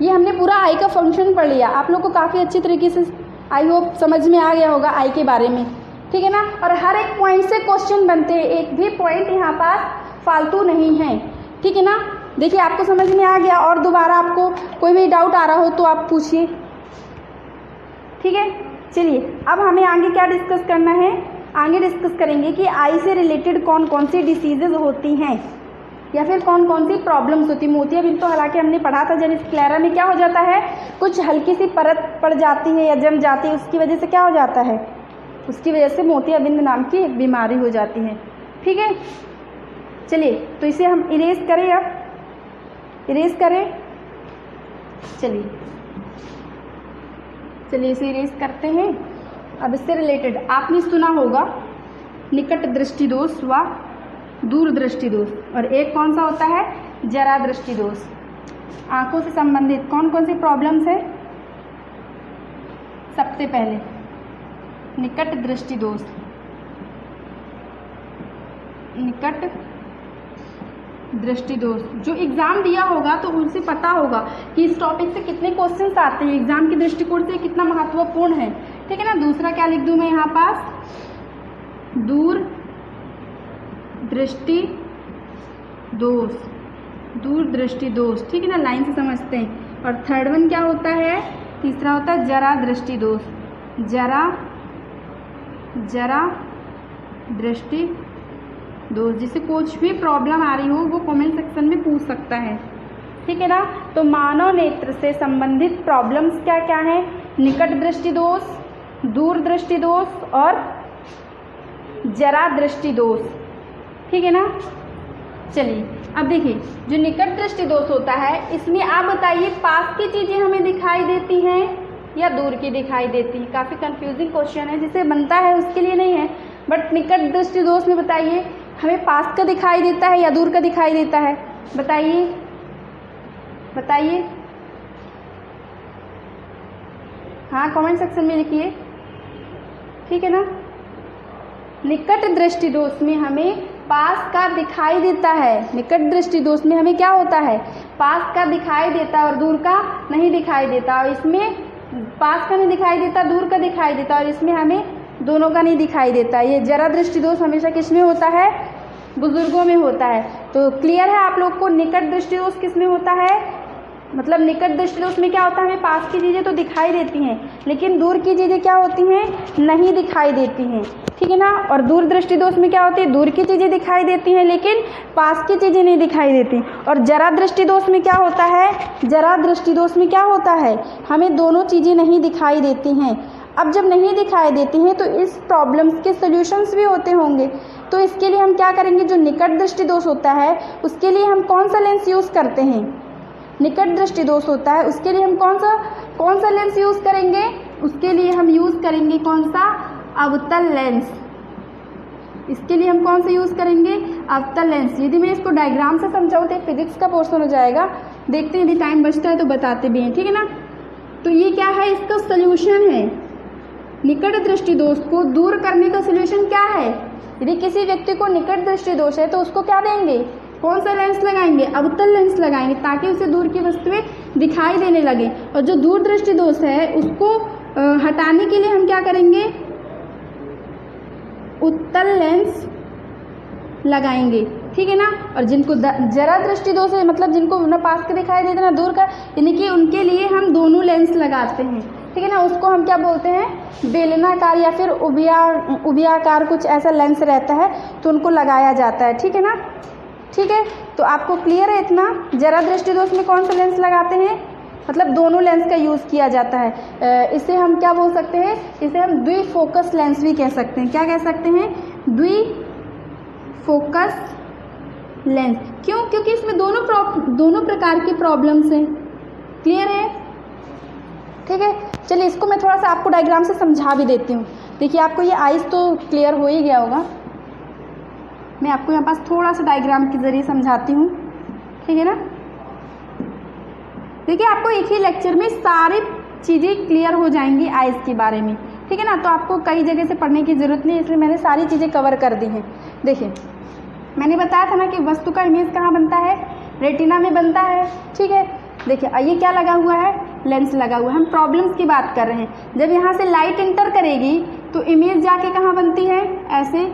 Speaker 1: ये हमने पूरा आई का फंक्शन पढ़ लिया, आप लोग को काफ़ी अच्छी तरीके से आई होप समझ में आ गया होगा आई के बारे में, ठीक है ना। और हर एक पॉइंट से क्वेश्चन बनते हैं, एक भी पॉइंट यहाँ पास फालतू नहीं है, ठीक है ना। देखिए आपको समझ में आ गया, और दोबारा आपको कोई भी डाउट आ रहा हो तो आप पूछिए, ठीक है। चलिए, अब हमें आगे क्या डिस्कस करना है? आगे डिस्कस करेंगे कि आई से रिलेटेड कौन कौन सी डिसीजेज होती हैं, या फिर कौन कौन सी प्रॉब्लम्स होती है। मोतियाबिंद तो हालांकि हमने पढ़ा था, जेनिस क्लेरा में क्या हो जाता है? कुछ हल्की सी परत पड़ जाती है या जम जाती है, उसकी वजह से क्या हो जाता है? उसकी वजह से मोतियाबिंद नाम की एक बीमारी हो जाती है, ठीक है। चलिए, तो इसे हम इरेज करें, अब इरेज करें। चलिए इसे इरेज करते हैं। अब इससे रिलेटेड आपने सुना होगा निकट दृष्टि दोष व दूर दृष्टि दोष, और एक कौन सा होता है? जरा दृष्टि दोष। आंखों से संबंधित कौन कौन सी प्रॉब्लम्स है? सबसे पहले निकट दृष्टि दोष, निकट दृष्टि दोष। जो एग्जाम दिया होगा तो उनसे पता होगा कि इस टॉपिक से कितने क्वेश्चंस आते हैं, एग्जाम के दृष्टिकोण से कितना महत्वपूर्ण है, ठीक है ना। दूसरा क्या लिख दूं मैं यहाँ पास? दूर दृष्टि दोष, दूर दृष्टि दोष, ठीक है ना, लाइन से समझते हैं। और थर्ड वन क्या होता है? तीसरा होता है जरा दृष्टि दोष, जरा दृष्टि दोष। जिससे कुछ भी प्रॉब्लम आ रही हो वो कमेंट सेक्शन में पूछ सकता है, ठीक है ना। तो मानव नेत्र से संबंधित प्रॉब्लम्स क्या क्या हैं? निकट दृष्टि दोष, दूर दृष्टि दोष और जरा दृष्टि दोष, ठीक है ना। चलिए अब देखिए, जो निकट दृष्टि दोष होता है इसमें आप बताइए पास की चीज़ें हमें दिखाई देती हैं या दूर की दिखाई देती हैं? काफ़ी कंफ्यूजिंग क्वेश्चन है, जिसे बनता है उसके लिए नहीं है, बट निकट दृष्टि दोष में बताइए हमें पास का दिखाई देता है या दूर का दिखाई देता है? बताइए बताइए, हाँ कमेंट सेक्शन में लिखिए, ठीक है ना। निकट दृष्टि दोष में हमें पास का दिखाई देता है, निकट दृष्टि दोष में हमें क्या होता है? पास का दिखाई देता है और दूर का नहीं दिखाई देता। और इसमें पास का नहीं दिखाई देता, दूर का दिखाई देता, और इसमें हमें दोनों का नहीं दिखाई देता। ये जरा दृष्टि दोष हमेशा किस में होता है? बुजुर्गों में होता है। तो क्लियर है आप लोग को निकट दृष्टि दोष किस में होता है? मतलब निकट दृष्टि दोष में क्या होता है, हमें पास की चीज़ें तो दिखाई देती हैं लेकिन दूर की चीज़ें क्या होती हैं, नहीं दिखाई देती हैं, ठीक है ना। और दूर दृष्टि दोष में क्या होती है, दूर की चीज़ें दिखाई देती हैं लेकिन पास की चीज़ें नहीं दिखाई देती। और जरा दृष्टि दोष में क्या होता है, जरा दृष्टि दोष में क्या होता है, हमें दोनों चीज़ें नहीं दिखाई देती हैं। अब जब नहीं दिखाई देती हैं तो इस प्रॉब्लम्स के सॉल्यूशंस भी होते होंगे, तो इसके लिए हम क्या करेंगे, जो निकट दृष्टि दोष होता है उसके लिए हम कौन सा लेंस यूज़ करते हैं, निकट दृष्टि दोष होता है उसके लिए हम कौन सा लेंस यूज़ करेंगे, उसके लिए हम यूज़ करेंगे कौन सा, अवतल लेंस। इसके लिए हम कौन सा यूज़ करेंगे, अवतल लेंस। यदि मैं इसको डायग्राम से समझाऊँ तो फिजिक्स का पोर्शन हो जाएगा, देखते हैं यदि टाइम बचता है तो बताते भी हैं, ठीक है ना। तो ये क्या है, इसका सोल्यूशन है, निकट दृष्टि दोष को दूर करने का सोल्यूशन क्या है। यदि किसी व्यक्ति को निकट दृष्टि दोष है तो उसको क्या देंगे, कौन सा लेंस लगाएंगे, अवतल लेंस लगाएंगे ताकि उसे दूर की वस्तुएं दिखाई देने लगे। और जो दूर दृष्टि दोष है उसको हटाने के लिए हम क्या करेंगे, उत्तल लेंस लगाएंगे, ठीक है ना। और जिनको जरा दृष्टि दोष है, मतलब जिनको ना पास के दिखाई देते ना दूर का, यानी कि उनके लिए हम दोनों लेंस लगाते हैं, ठीक है ना। उसको हम क्या बोलते हैं, बेलनाकार या फिर उबियाकार कुछ ऐसा लेंस रहता है तो उनको लगाया जाता है, ठीक है ना। ठीक है, तो आपको क्लियर है इतना। जरा दृष्टि दोष में कौन सा लेंस लगाते हैं, मतलब दोनों लेंस का यूज़ किया जाता है। इसे हम क्या बोल सकते हैं, इसे हम द्विफोकस लेंस भी कह सकते हैं। क्या कह सकते हैं, द्विफोकस लेंस। क्यों, क्योंकि इसमें दोनों प्रकार की प्रॉब्लम्स हैं। क्लियर है, ठीक है। चलिए इसको मैं थोड़ा सा आपको डायग्राम से समझा भी देती हूँ। देखिए आपको ये आइस तो क्लियर हो ही गया होगा, मैं आपको यहाँ पास थोड़ा सा डायग्राम के ज़रिए समझाती हूँ, ठीक है ना। देखिए आपको एक ही लेक्चर में सारी चीज़ें क्लियर हो जाएंगी आइस के बारे में, ठीक है ना। तो आपको कई जगह से पढ़ने की ज़रूरत नहीं, इसलिए मैंने सारी चीज़ें कवर कर दी हैं। देखिए मैंने बताया था ना कि वस्तु का इमेज कहाँ बनता है, रेटिना में बनता है, ठीक है। देखिए ये क्या लगा हुआ है, लेंस लगा हुआ है। हम प्रॉब्लम्स की बात कर रहे हैं। जब यहाँ से लाइट इंटर करेगी तो इमेज जाके कहाँ बनती है, ऐसे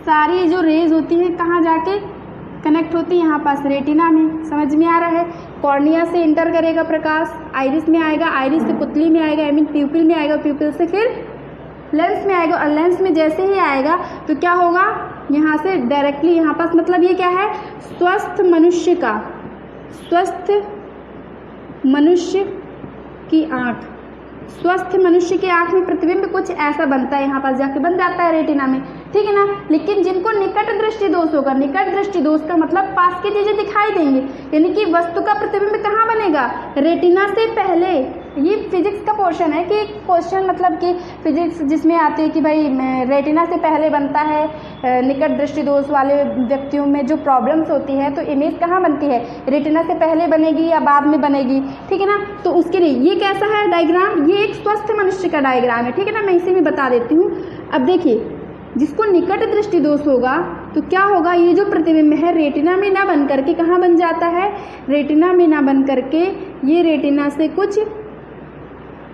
Speaker 1: सारी जो रेज होती हैं कहाँ जाके कनेक्ट होती है, यहाँ पास रेटिना में। समझ में आ रहा है। कॉर्निया से इंटर करेगा प्रकाश, आइरिस में आएगा, आइरिस से पुतली में आएगा, आई मीन प्यूपिल में आएगा, प्यूपिल से फिर लेंस में आएगा। और लेंस में जैसे ही आएगा तो क्या होगा, यहाँ से डायरेक्टली यहाँ पास, मतलब ये क्या है, स्वस्थ मनुष्य की आँख, स्वस्थ मनुष्य की आँख में प्रतिबिंब कुछ ऐसा बनता है, यहाँ पास जाके बन जाता है रेटिना में, ठीक है ना। लेकिन जिनको निकट दृष्टि दोष होगा, निकट दृष्टि दोष का मतलब पास की चीजें दिखाई देंगी, यानी कि वस्तु का प्रतिबिंब कहाँ बनेगा, रेटिना से पहले। ये फिजिक्स का पोर्शन है कि क्वेश्चन, मतलब कि फिजिक्स जिसमें आती है कि भाई रेटिना से पहले बनता है। निकट दृष्टि दोष वाले व्यक्तियों में जो प्रॉब्लम्स होती है तो इमेज कहाँ बनती है, रेटिना से पहले बनेगी या बाद में बनेगी, ठीक है ना। तो उसके लिए ये कैसा है डायग्राम, ये एक स्वस्थ मनुष्य का डायग्राम है, ठीक है ना। मैं इसी में बता देती हूँ। अब देखिए जिसको निकट दृष्टि दोष होगा तो क्या होगा, ये जो प्रतिबिंब है रेटिना में ना बन करके कहाँ बन जाता है, रेटिना में ना बन करके ये रेटिना से कुछ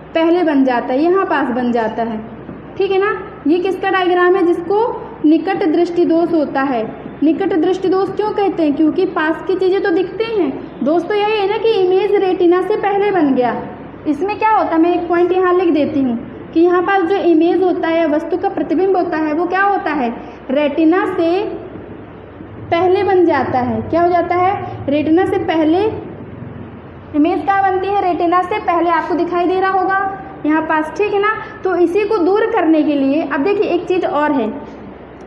Speaker 1: पहले बन जाता है, यहाँ पास बन जाता है, ठीक है ना। ये किसका डायग्राम है, जिसको निकट दृष्टि दोष होता है। निकट दृष्टि दोष क्यों कहते हैं, क्योंकि पास की चीज़ें तो दिखते हैं। दोस्तों यही है ना कि इमेज रेटिना से पहले बन गया। इसमें क्या होता है, मैं एक पॉइंट यहाँ लिख देती हूँ कि यहाँ पास जो इमेज होता है, वस्तु का प्रतिबिंब होता है, वो क्या होता है, रेटिना से पहले बन जाता है। क्या हो जाता है, रेटिना से पहले इमेज क्या बनती है, रेटिना से पहले। आपको दिखाई दे रहा होगा यहाँ पास, ठीक है ना। तो इसी को दूर करने के लिए अब देखिए एक चीज़ और है,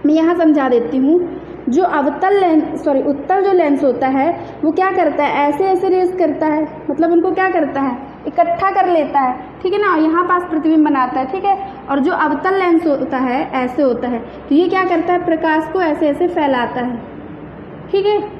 Speaker 1: मैं यहाँ समझा देती हूँ। जो उत्तल जो लेंस होता है वो क्या करता है, ऐसे ऐसे रेज करता है, मतलब उनको क्या करता है, इकट्ठा कर लेता है, ठीक है ना। और यहाँ पास प्रतिबिंब बनाता है, ठीक है। और जो अवतल लेंस होता है ऐसे होता है, तो ये क्या करता है, प्रकाश को ऐसे ऐसे फैलाता है, ठीक है।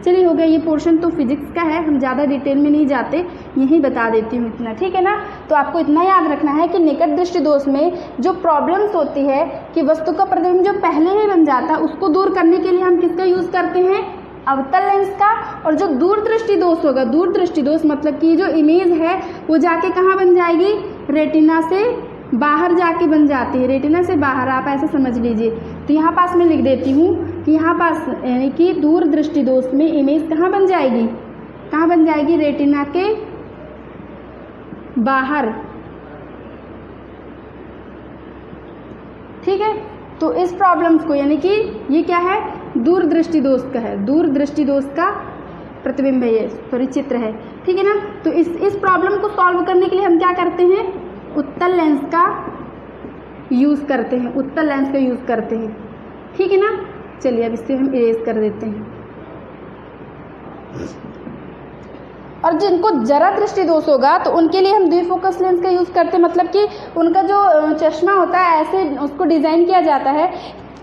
Speaker 1: चलिए हो गया, ये पोर्शन तो फिजिक्स का है, हम ज़्यादा डिटेल में नहीं जाते, यही बता देती हूँ इतना, ठीक है ना। तो आपको इतना याद रखना है कि निकट दृष्टि दोष में जो प्रॉब्लम्स होती है कि वस्तु का प्रतिबिंब जो पहले ही बन जाता है, उसको दूर करने के लिए हम किसका यूज़ करते हैं, अवतल लेंस का। और जो दूर दृष्टि दोष होगा, दूर दृष्टि दोष मतलब कि जो इमेज है वो जाके कहाँ बन जाएगी, रेटिना से बाहर जाके बन जाती है, रेटिना से बाहर, आप ऐसे समझ लीजिए। तो यहाँ पास मैं लिख देती हूँ कि यहाँ पास यानी कि दूर दृष्टि दोष में इमेज कहाँ बन जाएगी, कहाँ बन जाएगी, रेटिना के बाहर। ठीक है, तो इस प्रॉब्लम्स को, यानी कि ये क्या है, दूरदृष्टि दोष का है, दूरदृष्टि दोष का प्रतिबिंब है, ये सॉरी चित्र है। ठीक है ना, तो इस प्रॉब्लम को सॉल्व करने के लिए हम क्या करते हैं, उत्तल लेंस का यूज़ करते हैं, उत्तल लेंस का यूज़ करते हैं। ठीक है ना, चलिए अब इससे हम इरेज कर देते हैं। और जिनको जरा दृष्टि दोष होगा तो उनके लिए हम द्विफोकस लेंस का यूज़ करते हैं, मतलब कि उनका जो चश्मा होता है ऐसे उसको डिज़ाइन किया जाता है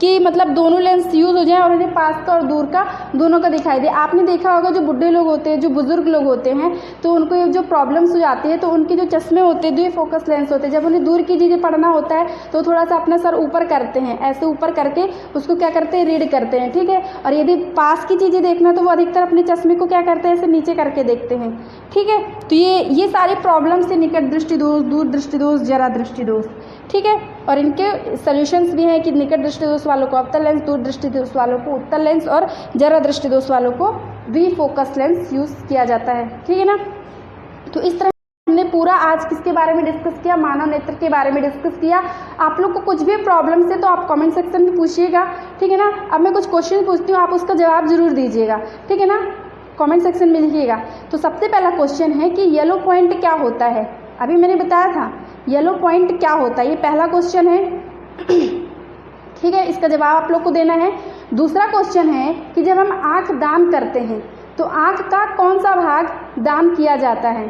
Speaker 1: कि मतलब दोनों लेंस यूज़ हो जाए और उन्हें पास का और दूर का दोनों का दिखाई दे। आपने देखा होगा जो बुढ़े लोग होते हैं, जो बुजुर्ग लोग होते हैं, तो उनको जो प्रॉब्लम्स हो जाती है तो उनके जो चश्मे होते हैं द्विफोकस लेंस होते हैं, जब उन्हें दूर की चीज़ें पढ़ना होता है तो थोड़ा सा अपना सर ऊपर करते हैं, ऐसे ऊपर करके उसको क्या करते हैं, रीड करते हैं। ठीक है, और यदि पास की चीज़ें देखना तो वो अधिकतर अपने चश्मे को क्या करते हैं, ऐसे नीचे करके देखते हैं। ठीक है, तो ये सारी प्रॉब्लम्स है, निकट दृष्टि दोष, दूर दृष्टि दोष, जरा दृष्टि दोष। ठीक है, और इनके सॉल्यूशंस भी हैं कि निकट दृष्टि दोष वालों को अवतल लेंस, दूर दृष्टि दोष वालों को उत्तल लेंस और जरा दृष्टि दोष वालों को द्विफोकस लेंस यूज़ किया जाता है। ठीक है ना, तो इस तरह हमने पूरा आज किसके बारे में डिस्कस किया, मानव नेत्र के बारे में डिस्कस किया। आप लोग को कुछ भी प्रॉब्लम्स है तो आप कमेंट सेक्शन में पूछिएगा। ठीक है ना, अब मैं कुछ क्वेश्चन पूछती हूँ, आप उसका जवाब जरूर दीजिएगा। ठीक है ना, कमेंट सेक्शन में लिखिएगा। तो सबसे पहला क्वेश्चन है कि येलो पॉइंट क्या होता है। अभी मैंने बताया था येलो पॉइंट क्या होता है, ये पहला क्वेश्चन है। ठीक है, इसका जवाब आप लोग को देना है। दूसरा क्वेश्चन है कि जब हम आँख दान करते हैं तो आँख का कौन सा भाग दान किया जाता है।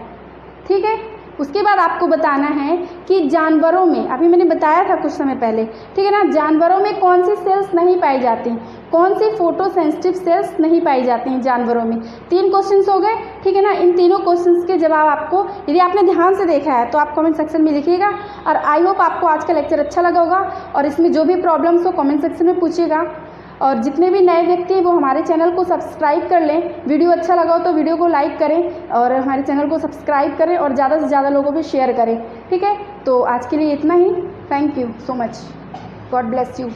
Speaker 1: ठीक है, उसके बाद आपको बताना है कि जानवरों में, अभी मैंने बताया था कुछ समय पहले, ठीक है ना, जानवरों में कौन सी सेल्स नहीं पाई जाती, कौन सी फोटो सेंसिटिव सेल्स नहीं पाई जाती हैं जानवरों में। 3 क्वेश्चंस हो गए। ठीक है ना, इन तीनों क्वेश्चंस के जवाब आपको, यदि आपने ध्यान से देखा है तो आप कमेंट सेक्शन में लिखिएगा। और आई होप आपको आज का लेक्चर अच्छा लगा होगा और इसमें जो भी प्रॉब्लम्स हो कमेंट सेक्शन में पूछिएगा। और जितने भी नए व्यक्ति हैं वो हमारे चैनल को सब्सक्राइब कर लें। वीडियो अच्छा लगा हो तो वीडियो को लाइक करें और हमारे चैनल को सब्सक्राइब करें और ज़्यादा से ज़्यादा लोगों को शेयर करें। ठीक है, तो आज के लिए इतना ही। Thank you so much, God bless you.